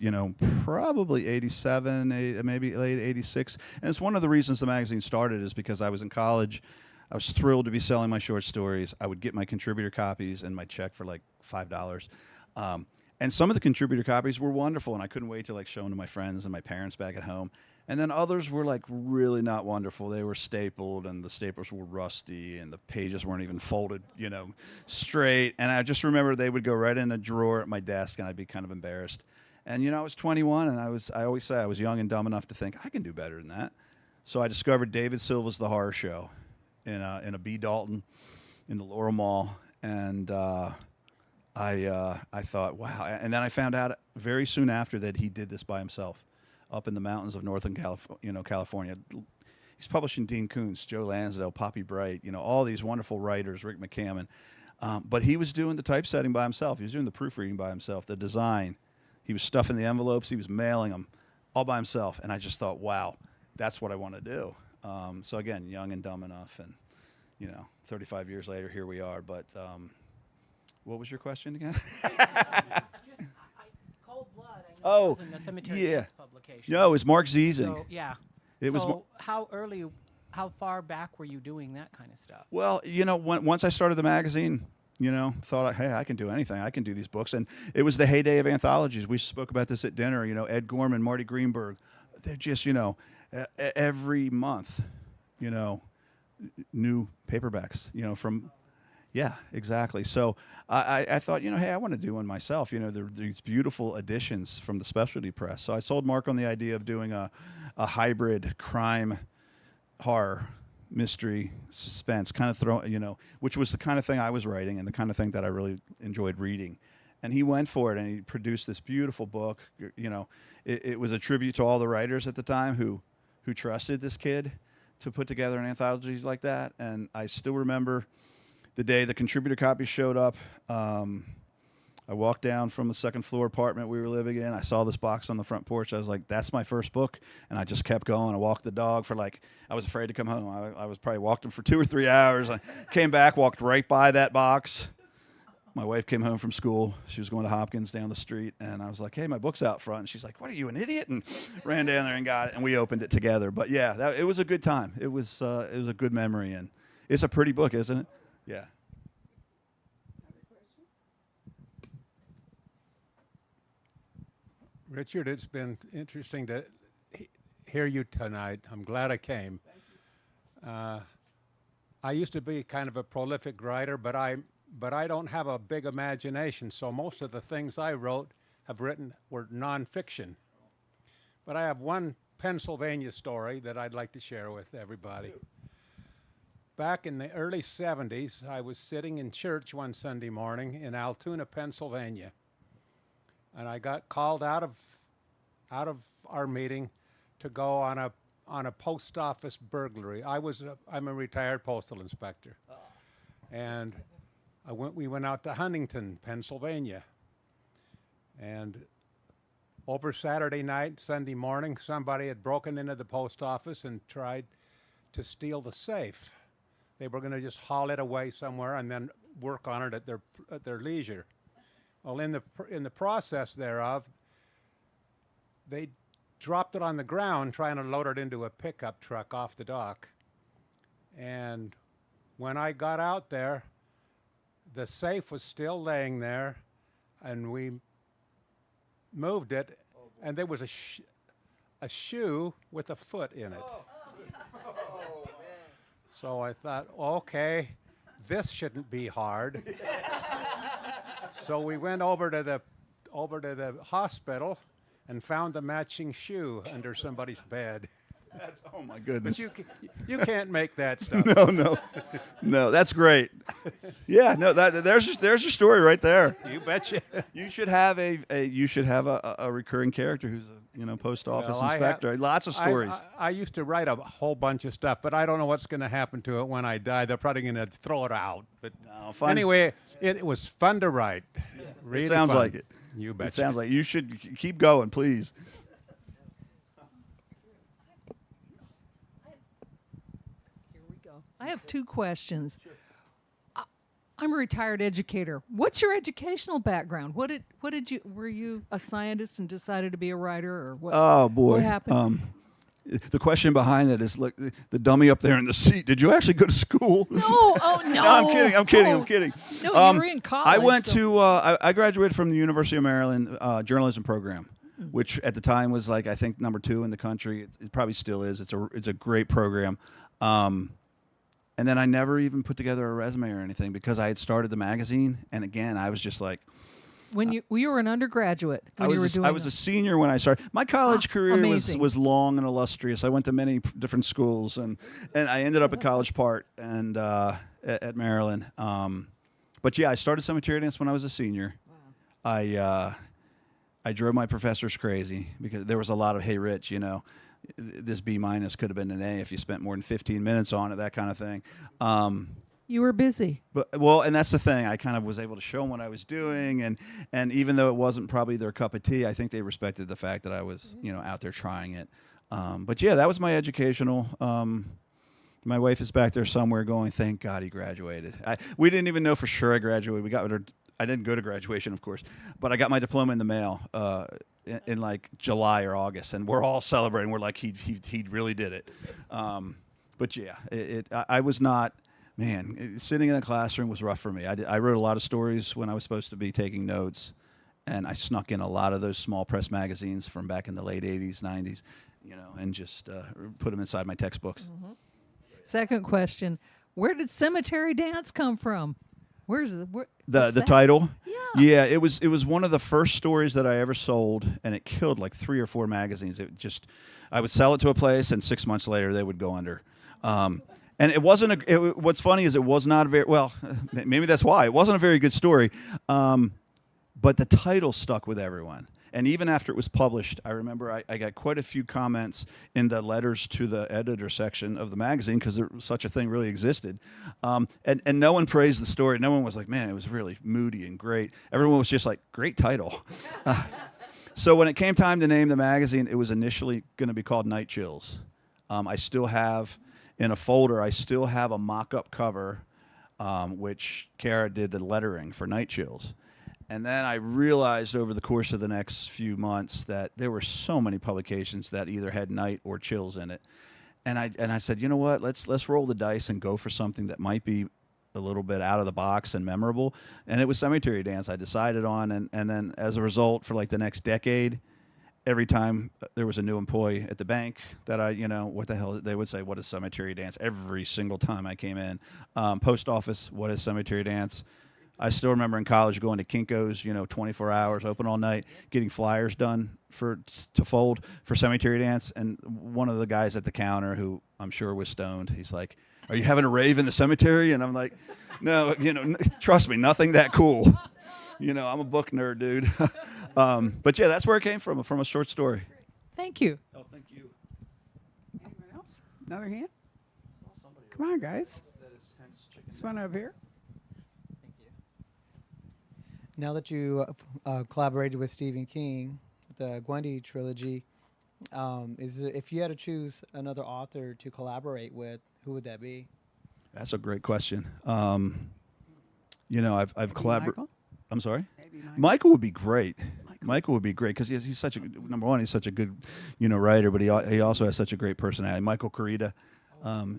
probably '87, maybe late '86. And it's one of the reasons the magazine started is because I was in college. I was thrilled to be selling my short stories. I would get my contributor copies and my check for like $5. And some of the contributor copies were wonderful, and I couldn't wait to like show them to my friends and my parents back at home. And then others were like really not wonderful. They were stapled, and the staples were rusty, and the pages weren't even folded, straight. And I just remember they would go right in a drawer at my desk, and I'd be kind of embarrassed. And I was 21, and I always say I was young and dumb enough to think I can do better than that. So I discovered David Silva's The Horror Show in a B. Dalton in the Laurel Mall, and I thought, wow. And then I found out very soon after that he did this by himself up in the mountains of northern California. He's publishing Dean Koontz, Joe Lansdale, Poppy Bright, all these wonderful writers, Rick McCammon. But he was doing the typesetting by himself. He was doing the proofreading by himself, the design. He was stuffing the envelopes. He was mailing them all by himself. And I just thought, wow, that's what I want to do. So again, young and dumb enough. And, 35 years later, here we are. But what was your question again? Cold Blood. I know Oh, it was in the Cemetery yeah. Dance publication. No, it was Mark Ziesing. So, yeah. It was So how far back were you doing that kind of stuff? Well, once I started the magazine, thought, hey, I can do anything. I can do these books. And it was the heyday of anthologies. We spoke about this at dinner. Ed Gorman, Marty Greenberg. They're just, every month, new paperbacks, from... Yeah, exactly. So I thought, hey, I want to do one myself. There are these beautiful editions from the specialty press. So I sold Mark on the idea of doing a hybrid crime, horror, mystery, suspense, kind of which was the kind of thing I was writing and the kind of thing that I really enjoyed reading. And he went for it, and he produced this beautiful book. It was a tribute to all the writers at the time who trusted this kid to put together an anthology like that. And I still remember the day the contributor copies showed up. I walked down from the second floor apartment we were living in. I saw this box on the front porch. I was like, that's my first book. And I just kept going. I walked the dog for I was afraid to come home. I was probably walked him for 2 or 3 hours. I came back, walked right by that box. My wife came home from school. She was going to Hopkins down the street. And I was like, hey, my book's out front. And she's like, what, are you, an idiot? And ran down there and got it. And we opened it together. But yeah, it was a good time. It was a good memory. And it's a pretty book, isn't it? Yeah. Richard, it's been interesting to hear you tonight. I'm glad I came. I used to be kind of a prolific writer, but I don't have a big imagination, so most of the things I written were nonfiction. But I have one Pennsylvania story that I'd like to share with everybody. Back in the early 70s, I was sitting in church one Sunday morning in Altoona, Pennsylvania. And I got called out of our meeting to go on a post office burglary. I'm a retired postal inspector. And we went out to Huntington, Pennsylvania. And over Saturday night, Sunday morning, somebody had broken into the post office and tried to steal the safe. They were going to just haul it away somewhere and then work on it at their leisure. Well, in the process thereof, they dropped it on the ground trying to load it into a pickup truck off the dock. And when I got out there, the safe was still laying there, and we moved it, and there was a shoe with a foot in it. So I thought, okay, this shouldn't be hard. So we went over to the hospital and found the matching shoe under somebody's bed. Oh my goodness! But you can't make that stuff. No, that's great. Yeah, no, there's your story right there. You betcha. You should have a recurring character who's a post office inspector. Lots of stories. I used to write a whole bunch of stuff, but I don't know what's going to happen to it when I die. They're probably going to throw it out. But anyway, it was fun to write. Really it sounds fun. like it. You betcha. It sounds like you should keep going, please. Here we go. I have two questions. I'm a retired educator. What's your educational background? What did you were you a scientist and decided to be a writer, or what? Oh boy. What happened? The question behind that is, look, the dummy up there in the seat. Did you actually go to school? No, oh no. No, I'm kidding. I'm kidding. Oh, I'm kidding. No, you were in college. I went so- to. I graduated from the University of Maryland journalism program, which at the time was like I think number 2 in the country. It probably still is. It's a great program. And then I never even put together a resume or anything because I had started the magazine. And again, I was just like, when you were an undergraduate when you were doing I was a senior when I started. My college career amazing. was long and illustrious. I went to many different schools, and I ended up at College Park and at Maryland. But yeah, I started cemetery dance when I was a senior. Wow. I drove my professors crazy because there was a lot of, hey, Rich, this B- could have been an A if you spent more than 15 minutes on it, that kind of thing. You were busy. And that's the thing. I kind of was able to show them what I was doing, and even though it wasn't probably their cup of tea, I think they respected the fact that I was, out there trying it. But yeah, that was my educational. My wife is back there somewhere going, "Thank God he graduated." We didn't even know for sure I graduated. I didn't go to graduation, of course, but I got my diploma in the mail in like July or August, and we're all celebrating. We're like, he really did it. But yeah, I was not. Man, sitting in a classroom was rough for me. I wrote a lot of stories when I was supposed to be taking notes, and I snuck in a lot of those small press magazines from back in the late 80s, 90s, and just put them inside my textbooks. Mm-hmm. Second question: where did Cemetery Dance come from? Where's The that? title? Yeah. It was one of the first stories that I ever sold, and it killed like 3 or 4 magazines. I would sell it to a place, and 6 months later they would go under. And it wasn't what's funny is it was not a very well. Maybe that's why it wasn't a very good story, but the title stuck with everyone. And even after it was published, I remember I got quite a few comments in the letters to the editor section of the magazine because such a thing really existed. And no one praised the story. No one was like, man, it was really moody and great. Everyone was just like, great title. So when it came time to name the magazine, it was initially going to be called Night Chills. I still have, in a folder, I still have a mock-up cover, which Kara did the lettering for Night Chills. And then I realized over the course of the next few months that there were so many publications that either had night or chills in it. And I said, you know what, let's roll the dice and go for something that might be a little bit out of the box and memorable. And it was Cemetery Dance I decided on. And then as a result, for like the next decade, every time there was a new employee at the bank that what the hell, they would say, what is Cemetery Dance? Every single time I came in. Post office, what is Cemetery Dance? I still remember in college going to Kinko's, 24 hours, open all night, getting flyers done to fold for Cemetery Dance. And one of the guys at the counter, who I'm sure was stoned, he's like, "Are you having a rave in the cemetery?" And I'm like, "No, trust me, nothing that cool. I'm a book nerd, dude." But yeah, that's where it came from a short story. Thank you. Oh, thank you. Anyone else? Another hand? Come on, guys. This one up here. Now that you collaborated with Stephen King, the Gwendy trilogy, if you had to choose another author to collaborate with, who would that be? That's a great question. I've collaborated. Michael? I'm sorry. Maybe Michael would be great. Michael would be great because he's such a number one. He's such a good, writer, but he also has such a great personality. Michael Carita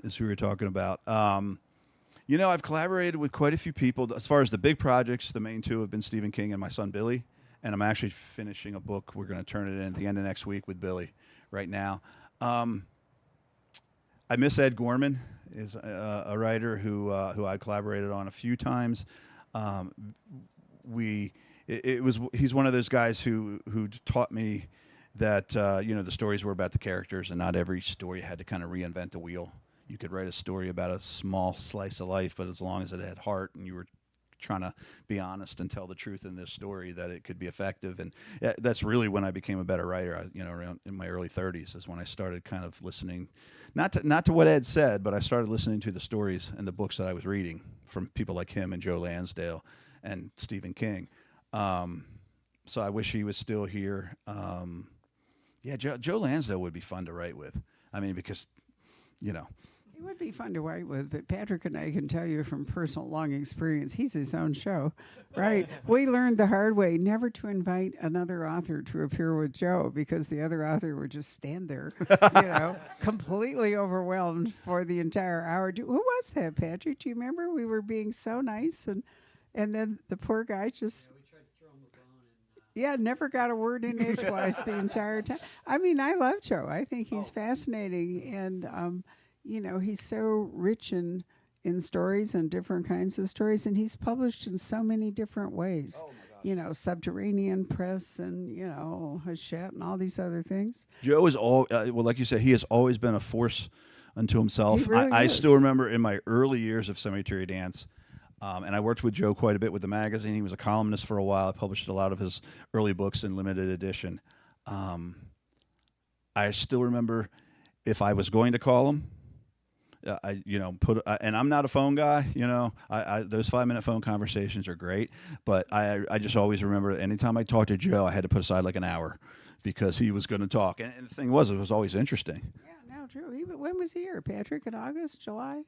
is who we were talking about. I've collaborated with quite a few people. As far as the big projects, the main 2 have been Stephen King and my son Billy. And I'm actually finishing a book. We're going to turn it in at the end of next week with Billy right now. I miss Ed Gorman, is a writer who I collaborated on a few times. He's one of those guys who taught me that the stories were about the characters and not every story had to kind of reinvent the wheel. You could write a story about a small slice of life, but as long as it had heart and you were trying to be honest and tell the truth in this story, that it could be effective. And that's really when I became a better writer. Around in my early 30s is when I started kind of listening, not to what Ed said, but I started listening to the stories and the books that I was reading from people like him and Joe Lansdale and Stephen King. So I wish he was still here. Joe Lansdale would be fun to write with. I mean, because, He would be fun to write with, but Patrick and I can tell you from personal long experience, he's his own show, right? We learned the hard way never to invite another author to appear with Joe because the other author would just stand there, completely overwhelmed for the entire hour. Who was that, Patrick? Do you remember? We were being so nice, and then the poor guy just. Yeah, never got a word in edgewise the entire time. I mean, I love Joe. I think he's fascinating, and he's so rich in stories and different kinds of stories, and he's published in so many different ways. Subterranean Press and Hachette and all these other things. Joe is like you said, he has always been a force unto himself. He really I is. still remember in my early years of Cemetery Dance. And I worked with Joe quite a bit with the magazine. He was a columnist for a while. I published a lot of his early books in limited edition. I still remember if I was going to call him, and I'm not a phone guy. Those 5-minute phone conversations are great, but I just always remember anytime I talked to Joe, I had to put aside like an hour because he was going to talk. And the thing was, it was always interesting. Yeah, no, true. When was he here, Patrick? In August, July?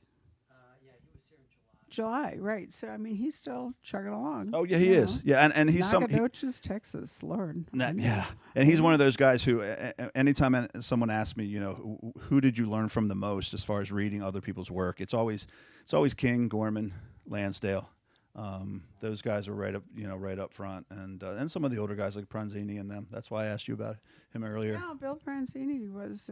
July, right. So, I mean, he's still chugging along. Oh, yeah, he is. Yeah, and he's Nacogdoches, Texas, Lord. Yeah, and he's one of those guys who, anytime someone asks me, who did you learn from the most as far as reading other people's work? It's always King, Gorman, Lansdale. Those guys are right up front, and some of the older guys like Pranzini and them. That's why I asked you about him earlier. Yeah, Bill Pranzini was,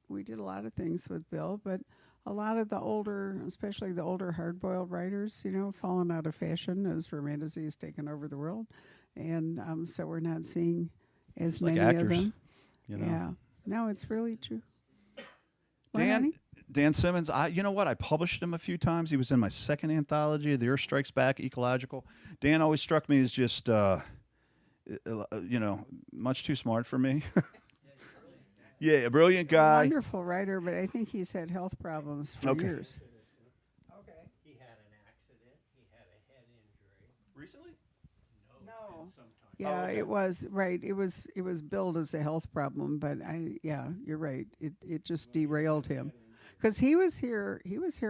we did a lot of things with Bill, but a lot of the older, especially the older hard-boiled writers, fallen out of fashion as romantasy has taken over the world, and so we're not seeing as It's like many actors, of them. you know. Yeah, no, it's really true. What, honey? Dan Simmons, I published him a few times. He was in my second anthology, The Earth Strikes Back, Ecological. Dan always struck me as just, much too smart for me. Yeah, a brilliant guy. Wonderful writer, but I think he's had health problems for years. Okay. He had an accident. He had a head injury. Recently? No. Sometime. Yeah, okay. it was right. It was billed as a health problem, but you're right. It just derailed him. Because he was here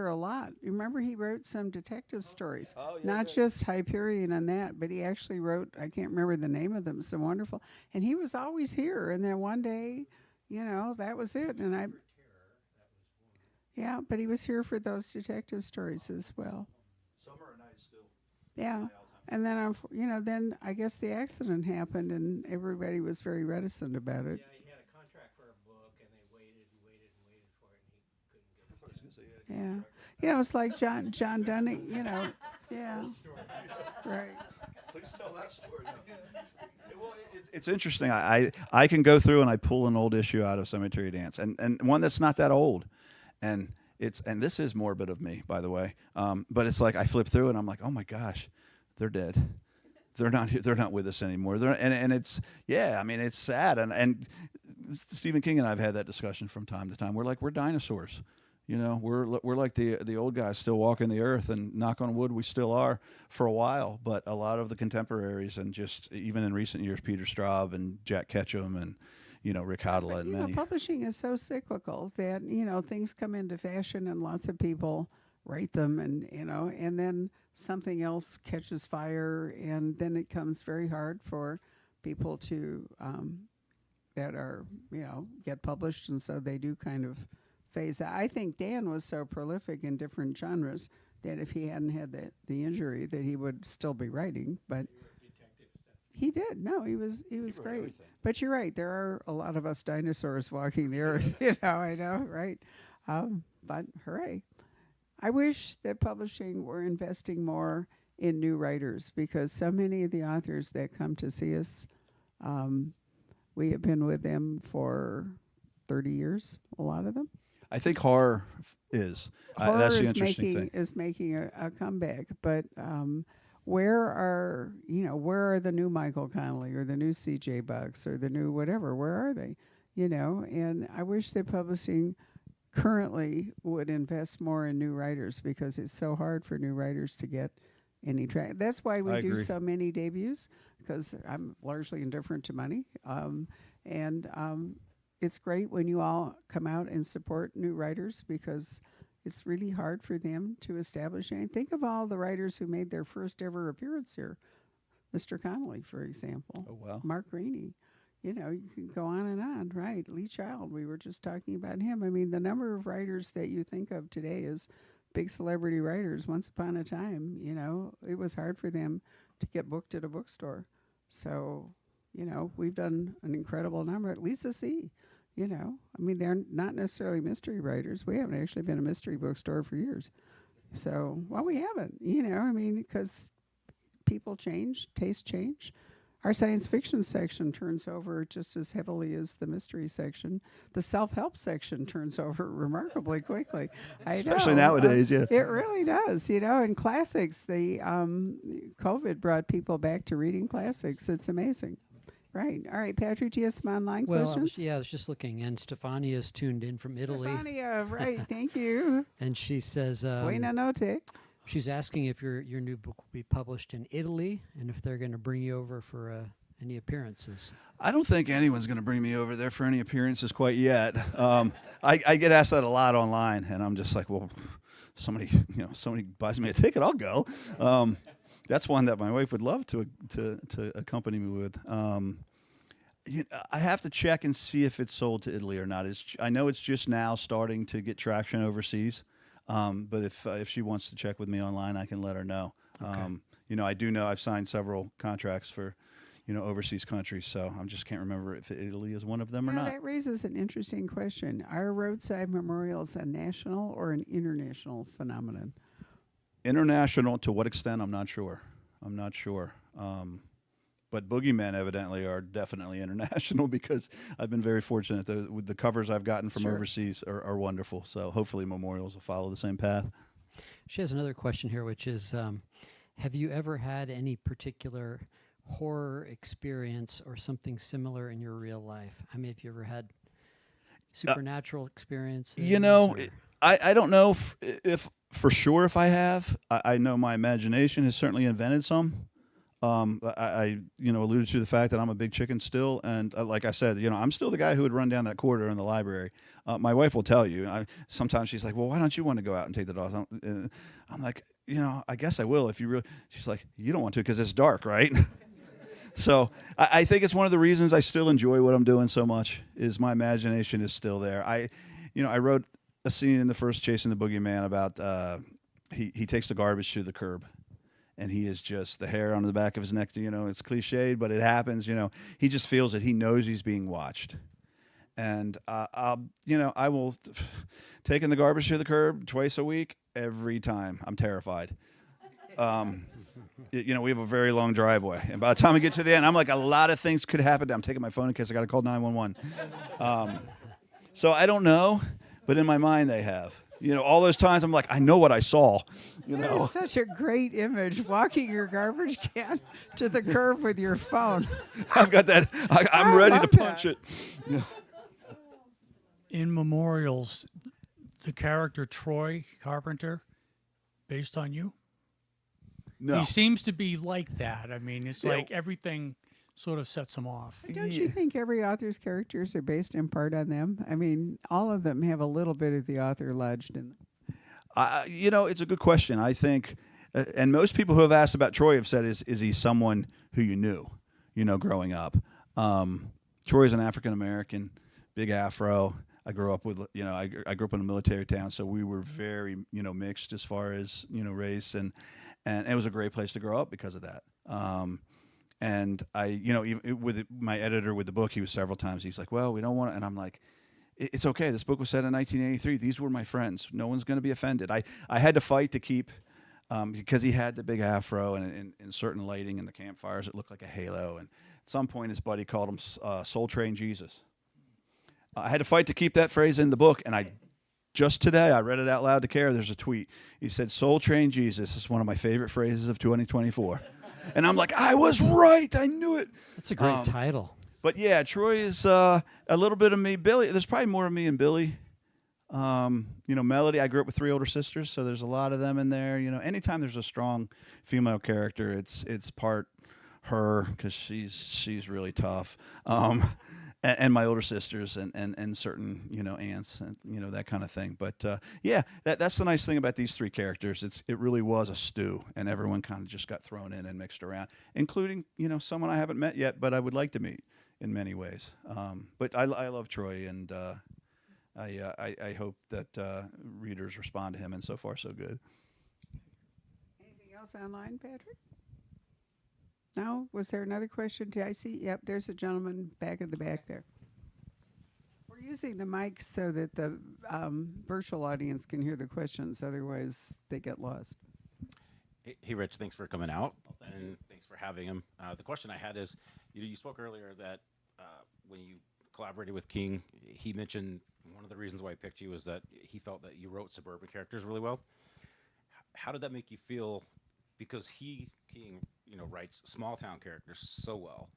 a lot. Remember, he wrote some detective stories, not just Hyperion and that, but he actually wrote, I can't remember the name of them, some wonderful. And he was always here. And then one day, that was it. And but he was here for those detective stories as well. Summer and I still. Yeah. And then, then I guess the accident happened and everybody was very reticent about it. Yeah, he had a contract for a book, and they waited and waited and waited for it, and he couldn't get it. Yeah. It's like John Dunning, Yeah. Right. Please tell that story. Well, it's interesting. I can go through and I pull an old issue out of Cemetery Dance, and one that's not that old, and this is morbid of me, by the way. But it's like I flip through and I'm like, oh my gosh, they're dead. They're not here. They're not with us anymore. And it's it's sad. And Stephen King and I have had that discussion from time to time. We're dinosaurs. We're like the old guys still walking the earth, and knock on wood, we still are for a while. But a lot of the contemporaries, and just even in recent years, Peter Straub and Jack Ketchum and Rick Hadlett and many. Publishing is so cyclical that things come into fashion and lots of people write them, and then something else catches fire, and then it comes very hard for people to that are get published, and so they do kind of phase. I think Dan was so prolific in different genres that if he hadn't had the injury, that he would still be writing. But he did. No, he was great. Everything. But you're right. There are a lot of us dinosaurs walking the earth. I know, right? But hooray! I wish that publishing were investing more in new writers, because so many of the authors that come to see us, we have been with them for 30 years. A lot of them. I think horror is. Horror That's the is interesting thing. is making a comeback, but where are the new Michael Connelly or the new C.J. Bucks or the new whatever? Where are they? And I wish that publishing currently would invest more in new writers, because it's so hard for new writers to get any track. That's why we I do agree. so many debuts, because I'm largely indifferent to money, it's great when you all come out and support new writers because it's really hard for them to establish anything. Think of all the writers who made their first ever appearance here. Mr. Connolly, for example. Oh, wow. Mark Rainey. You know, you can go on and on, right? Lee Child, we were just talking about him. I mean, the number of writers that you think of today as big celebrity writers, once upon a time, you know, it was hard for them to get booked at a bookstore. So, you know, we've done an incredible number. Lisa C., you know, I mean, they're not necessarily mystery writers. We haven't actually been a mystery bookstore for years. So, well, we haven't, you know, I mean, because people change, tastes change. Our science fiction section turns over just as heavily as the mystery section. The self-help section turns over remarkably quickly. Especially I know. nowadays, yeah. It really does. You know, in classics, the COVID brought people back to reading classics. It's amazing. Right. All right, Patrick, do you have some online Well, questions? I was just looking, and Stefania's tuned in from Italy, Stefania, right. Thank you. and she says Buena notte. she's asking if your new book will be published in Italy, and if they're going to bring you over for any appearances. I don't think anyone's going to bring me over there for any appearances quite yet. I get asked that a lot online, and I'm just like, well, somebody buys me a ticket, I'll go. That's one that my wife would love to accompany me with. I have to check and see if it's sold to Italy or not. I know it's just now starting to get traction overseas, but if she wants to check with me online, I can let her know. Okay. You know, I do know I've signed several contracts for, you know, overseas countries, so I just can't remember if Italy is one of them or Now, not. that raises an interesting question. Are roadside memorials a national or an international phenomenon? International, to what extent, I'm not sure. But Boogeymen evidently are definitely international because I've been very fortunate with the covers I've gotten from Sure. overseas are wonderful. So hopefully memorials will follow the same path. She has another question here, which is, have you ever had any particular horror experience or something similar in your real life? I mean, have you ever had supernatural experiences? You know, or- I don't know if for sure if I have. I know my imagination has certainly invented some. I alluded to the fact that I'm a big chicken still, and like I said, I'm still the guy who would run down that corridor in the library. My wife will tell you. Sometimes she's like, "Well, why don't you want to go out and take the dogs?" I'm like, I guess I will if you really. She's like, "You don't want to because it's dark, right?" So I think it's one of the reasons I still enjoy what I'm doing so much is my imagination is still there. I wrote a scene in the first Chasing the Boogeyman about he takes the garbage to the curb. And he is just the hair on the back of his neck. It's cliched, but it happens. He just feels it. He knows he's being watched. And I will taking the garbage to the curb twice a week every time. I'm terrified. We have a very long driveway, and by the time I get to the end, I'm like, a lot of things could happen. I'm taking my phone in case I got to call 911. So I don't know, but in my mind they have. All those times I'm like, I know what I saw. That is such a great image, walking your garbage can to the curb with your phone. I've got that. I'm ready to love punch that. it. In Memorials, the character Troy Carpenter, based on you? No. He seems to be like that. I mean, it's Yeah. like everything sort of sets him off. Don't you think every author's characters are based in part on them? I mean, all of them have a little bit of the author lodged in them. It's a good question. I think, and most people who have asked about Troy have said, is he someone who you knew, growing up? Troy is an African American, big afro. I grew up with, I grew up in a military town, so we were very, mixed as far as, race, and it was a great place to grow up because of that. And I, even with my editor with the book, he was several times. He's like, "Well, we don't want to," and I'm like, "It's okay. This book was set in 1983. These were my friends. No one's going to be offended." I had to fight to keep, because he had the big afro and in certain lighting in the campfires, it looked like a halo. And at some point, his buddy called him Soul Train Jesus. I had to fight to keep that phrase in the book, and just today I read it out loud to Kara. There's a tweet. He said, "Soul Train Jesus" is one of my favorite phrases of 2024. And I'm like, I was right. I knew it. That's a great title. But yeah, Troy is a little bit of me. Billy, there's probably more of me and Billy. Melody, I grew up with 3 older sisters, so there's a lot of them in there. Anytime there's a strong female character, it's part her because she's really tough. and my older sisters and certain aunts and that kind of thing. But yeah, that's the nice thing about these three characters. It really was a stew, and everyone kind of just got thrown in and mixed around, including someone I haven't met yet, but I would like to meet in many ways. But I love Troy, and I hope that readers respond to him, and so far so good. Anything else online, Patrick? No? Was there another question? Did I see? Yep, there's a gentleman back in the back there. We're using the mic so that the virtual audience can hear the questions. Otherwise, they get lost. Hey, Rich, thanks for coming out, and thanks for having him. The question I had is, you spoke earlier that when you collaborated with King, he mentioned one of the reasons why I picked you was that he felt that you wrote suburban characters really well. How did that make you feel? Because King, writes small town characters so well.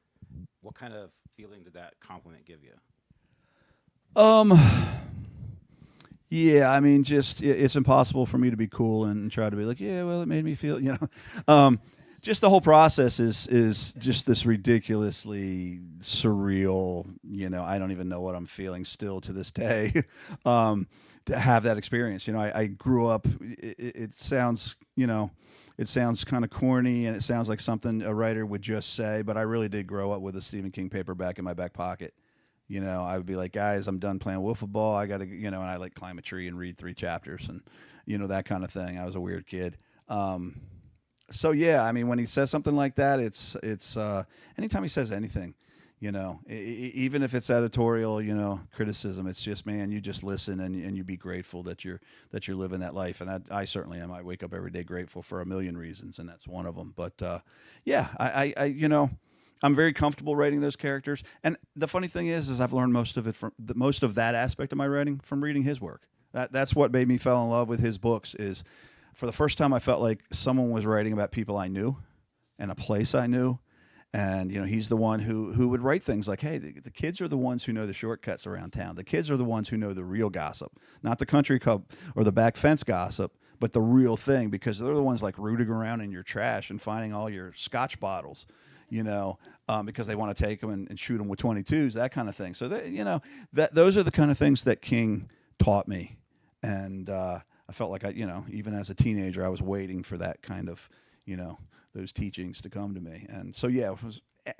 What kind of feeling did that compliment give you? Yeah, I mean, it's impossible for me to be cool and try to be like, yeah, well, it made me feel, just the whole process is just this ridiculously surreal, I don't even know what I'm feeling still to this day, to have that experience. I grew up, it sounds, it sounds kind of corny, and it sounds like something a writer would just say, but I really did grow up with a Stephen King paperback in my back pocket. I would be like, guys, I'm done playing wiffle ball. I got to, and I like climb a tree and read 3 chapters and, that kind of thing. I was a weird kid. So yeah, I mean, when he says something like that, it's anytime he says anything, even if it's editorial, criticism, it's just, man, you just listen and you be grateful that you're living that life. And that I certainly am. I wake up every day grateful for a million reasons, and that's one of them. But yeah, I I'm very comfortable writing those characters. And the funny thing is I've learned most of that aspect of my writing from reading his work. That's what made me fall in love with his books. Is for the first time I felt like someone was writing about people I knew and a place I knew. And, he's the one who would write things like, hey, the kids are the ones who know the shortcuts around town. The kids are the ones who know the real gossip, not the country club or the back fence gossip, but the real thing, because they're the ones like rooting around in your trash and finding all your scotch bottles, because they want to take them and shoot them with 22s, that kind of thing. So, those are the kind of things that King taught me. And I felt like even as a teenager, I was waiting for that kind of, those teachings to come to me. And so, yeah,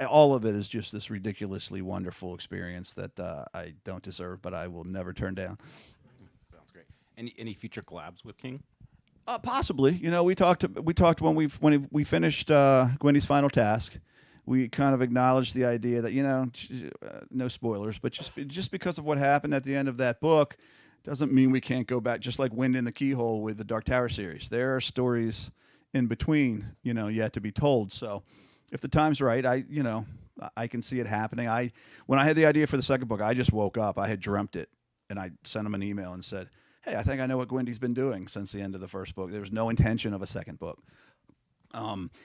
all of it is just this ridiculously wonderful experience that I don't deserve, but I will never turn down. Sounds great. Any future collabs with King? Possibly. We talked when we finished Gwendy's Final Task. We kind of acknowledged the idea that, no spoilers, but just because of what happened at the end of that book doesn't mean we can't go back, just like Wind in the Keyhole with the Dark Tower series. There are stories in between, yet to be told. So if the time's right, I can see it happening. When I had the idea for the second book, I just woke up. I had dreamt it, and I sent him an email and said, hey, I think I know what Gwendy's been doing since the end of the first book. There was no intention of a second book.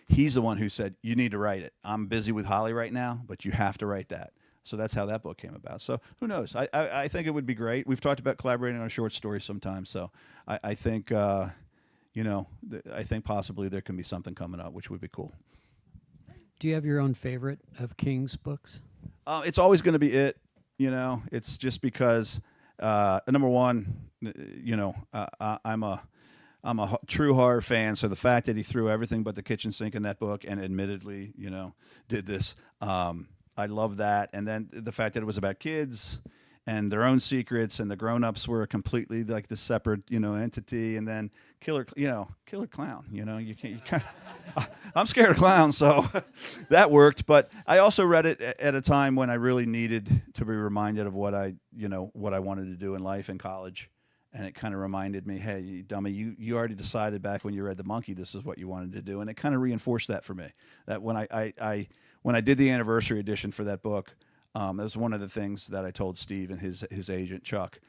He's the one who said, you need to write it. I'm busy with Holly right now, but you have to write that. So that's how that book came about. So who knows? I think it would be great. We've talked about collaborating on a short story sometime. So I think, I think possibly there can be something coming up, which would be cool. Do you have your own favorite of King's books? It's always going to be it. It's just because, number one, I'm a true horror fan. So the fact that he threw everything but the kitchen sink in that book and admittedly, did this, I love that. And then the fact that it was about kids and their own secrets, and the grown-ups were completely like this separate, entity. And then killer clown, you can't, I'm scared of clowns. So that worked. But I also read it at a time when I really needed to be reminded of what I wanted to do in life in college. And it kind of reminded me, hey, you dummy, you already decided back when you read The Monkey, this is what you wanted to do. And it kind of reinforced that for me. That when I did the anniversary edition for that book, that was one of the things that I told Steve and his agent, Chuck,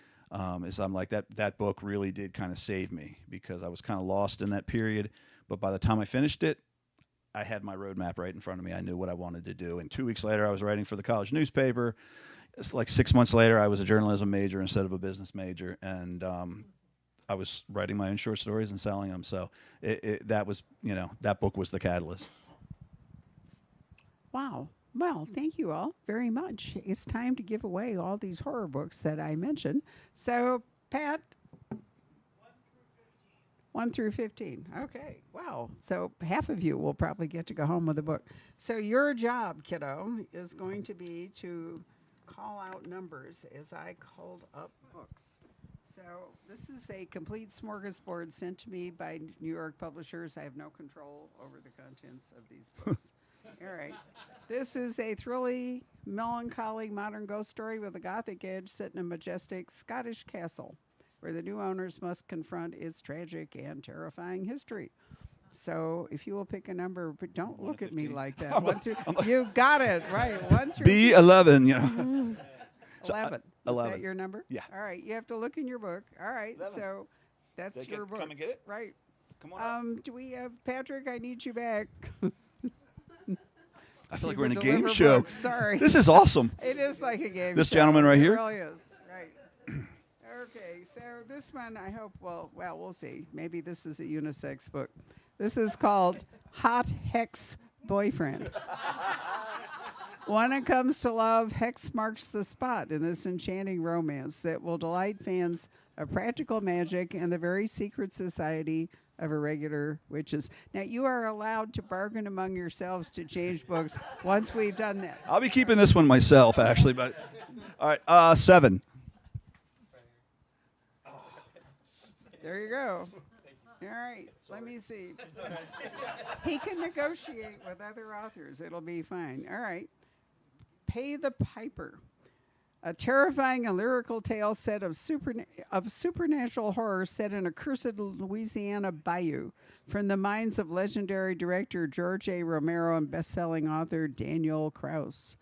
is I'm like, that book really did kind of save me, because I was kind of lost in that period. But by the time I finished it, I had my roadmap right in front of me. I knew what I wanted to do. And 2 weeks later, I was writing for the college newspaper. It's like 6 months later, I was a journalism major instead of a business major. And I was writing my own short stories and selling them. So that was, that book was the catalyst. Wow. Well, thank you all very much. It's time to give away all these horror books that I mentioned. So, Pat, 1 through 15. Okay. Wow. So half of you will probably get to go home with a book. So your job, kiddo, is going to be to call out numbers as I hold up books. So this is a complete smorgasbord sent to me by New York publishers. I have no control over the contents of these books. All right. This is a thrilling, melancholy modern ghost story with a gothic edge set in a majestic Scottish castle, where the new owners must confront its tragic and terrifying history. So if you will pick a number, but don't look at me like that. You got it, right. 1 through B11, you know. 11. Is 11. that your number? Yeah. All right. You have to look in your book. All right. 11. So that's your book. Come and get it? Right. Come on. Do we have Patrick? I need you back. I feel like You we're in a would game deliver show. books. Sorry. This is awesome. It is like a game. This show. gentleman right It here? really is. Right. Okay. So this one, I hope. Well, we'll see. Maybe this is a unisex book. This is called Hot Hex Boyfriend. When it comes to love, Hex marks the spot in this enchanting romance that will delight fans of practical magic and the very secret society of irregular witches. Now, you are allowed to bargain among yourselves to change books once we've done that. I'll be keeping this one myself, actually. But all right, 7. There you go. All right, let me see. He can negotiate with other authors. It'll be fine. All right. Pay the Piper. A terrifying and lyrical tale set of supernatural horror set in a cursed Louisiana bayou from the minds of legendary director George A. Romero and best-selling author Daniel Krauss.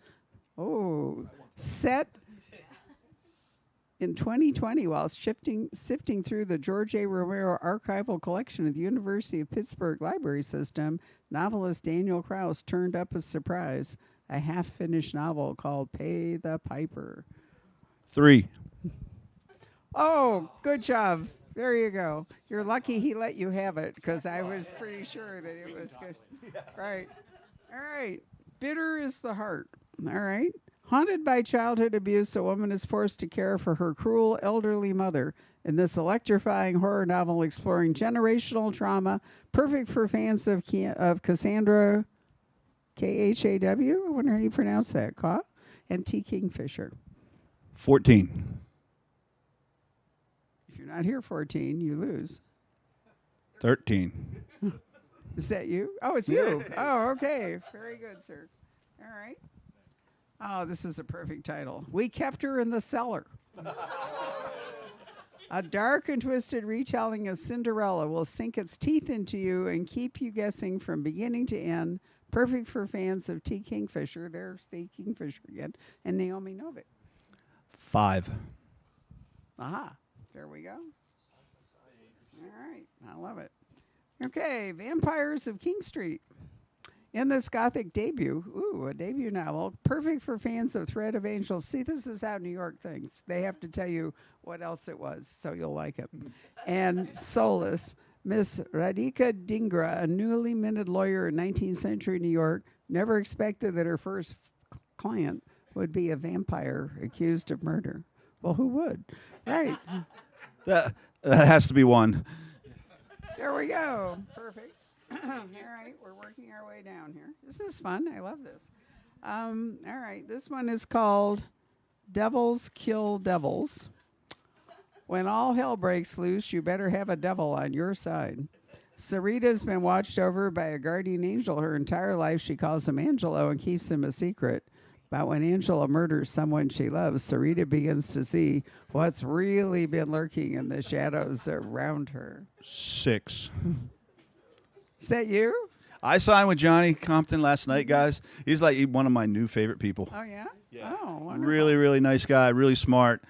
Oh, set in 2020 while sifting through the George A. Romero archival collection of the University of Pittsburgh Library System, novelist Daniel Krauss turned up a surprise. A half-finished novel called Pay the Piper. 3. Oh, good job. There you go. You're lucky he let you have it because I was pretty sure that it was good. Right. All right. Bitter is the heart. All right. Haunted by childhood abuse, a woman is forced to care for her cruel elderly mother in this electrifying horror novel exploring generational trauma, perfect for fans of Cassandra Khaw. I wonder how you pronounce that. Khaw? And T. Kingfisher. 14. If you're not here 14, you lose. 13. Is that you? Oh, it's you. Oh, okay. Very good, sir. All right. Oh, this is a perfect title. We Kept Her in the Cellar. A dark and twisted retelling of Cinderella will sink its teeth into you and keep you guessing from beginning to end. Perfect for fans of T. Kingfisher. There's T. Kingfisher again. And Naomi Novik. 5. Aha. There we go. All right. I love it. Okay. Vampires of King Street. In this gothic debut, a debut novel, perfect for fans of Thread of Angels. See, this is how New York thinks. They have to tell you what else it was, so you'll like it. And Solace. Miss Radhika Dhingra, a newly minted lawyer in 19th century New York, never expected that her first client would be a vampire accused of murder. Well, who would? Right. That has to be 1. There we go. Perfect. All right, we're working our way down here. This is fun. I love this. All right, this one is called Devils Kill Devils. When all hell breaks loose, you better have a devil on your side. Sarita's been watched over by a guardian angel her entire life. She calls him Angelo and keeps him a secret. But when Angela murders someone she loves, Sarita begins to see what's really been lurking in the shadows around her. 6. Is that you? I signed with Johnny Compton last night, guys. He's like one of my new favorite people. Oh, yeah? Oh, wonderful. Really, really nice guy. Really smart.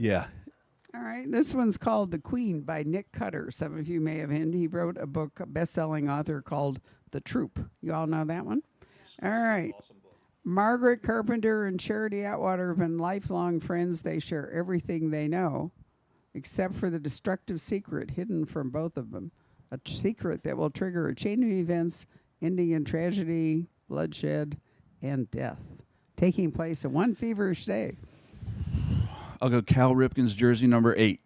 Yeah. All right. This one's called The Queen by Nick Cutter. Some of you may have heard. He wrote a book, a best-selling author called The Troop. You all know that one? All right. Margaret Carpenter and Charity Atwater have been lifelong friends. They share everything they know, except for the destructive secret hidden from both of them. A secret that will trigger a chain of events ending in tragedy bloodshed, and death, taking place in one feverish day. I'll go Cal Ripken's jersey number 8.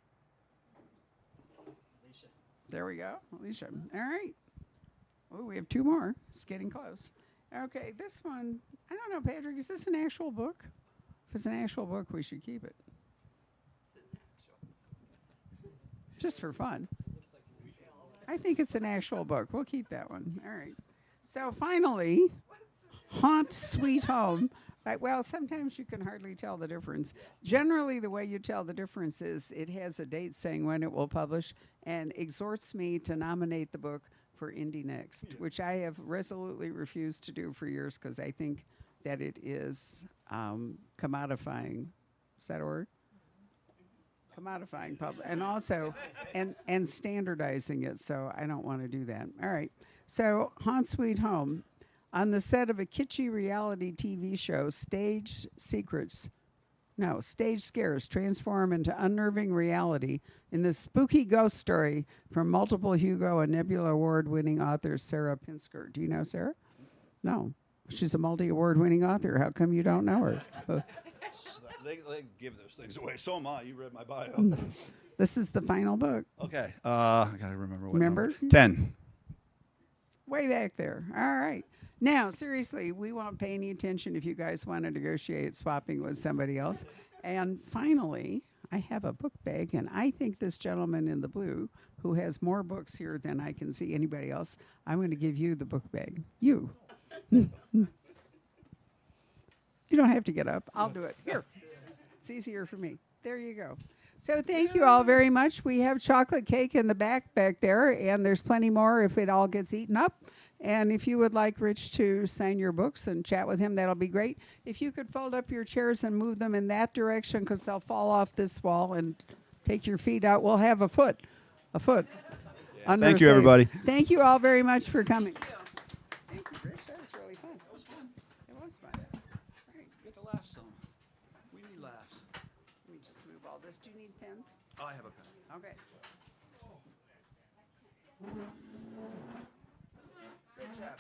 There we go, Alicia. All right. Oh, we have 2 more. It's getting close. Okay, this one, I don't know, Patrick, is this an actual book? If it's an actual book, we should keep it. Just for fun. I think it's an actual book. We'll keep that one. All right. So finally, Haunt Sweet Home. Well, sometimes you can hardly tell the difference. Generally, the way you tell the difference is it has a date saying when it will publish and exhorts me to nominate the book for Indie Next, which I have resolutely refused to do for years because I think that it is commodifying. Is that a word? Commodifying public, and also and standardizing it. So I don't want to do that. All right. So Haunt Sweet Home, on the set of a kitschy reality TV show, stage scares transform into unnerving reality in this spooky ghost story from multiple Hugo and Nebula Award-winning author Sarah Pinsker. Do you know Sarah? No. She's a multi-award-winning author. How come you don't know her? They give those things away. So am I. You read my bio. This is the final book. Okay. I got to remember what Remember? number. 10. Way back there. All right. Now, seriously, we won't pay any attention if you guys want to negotiate swapping with somebody else. And finally, I have a book bag, and I think this gentleman in the blue, who has more books here than I can see anybody else, I'm going to give you the book bag. You. You don't have to get up. I'll do it. Here. It's easier for me. There you go. So thank you all very much. We have chocolate cake in the back there, and there's plenty more if it all gets eaten up. And if you would like Rich to sign your books and chat with him, that'll be great. If you could fold up your chairs and move them in that direction because they'll fall off this wall, and take your feet out. We'll have a foot. Under Thank a you, safe. everybody. Thank you all very much for coming. Thank you, Rich. That was really fun. It was fun. It was fun. All right. Get to laugh some. We need laughs. Let me just move all this. Do you need pens? I have a pen. Okay. Good job.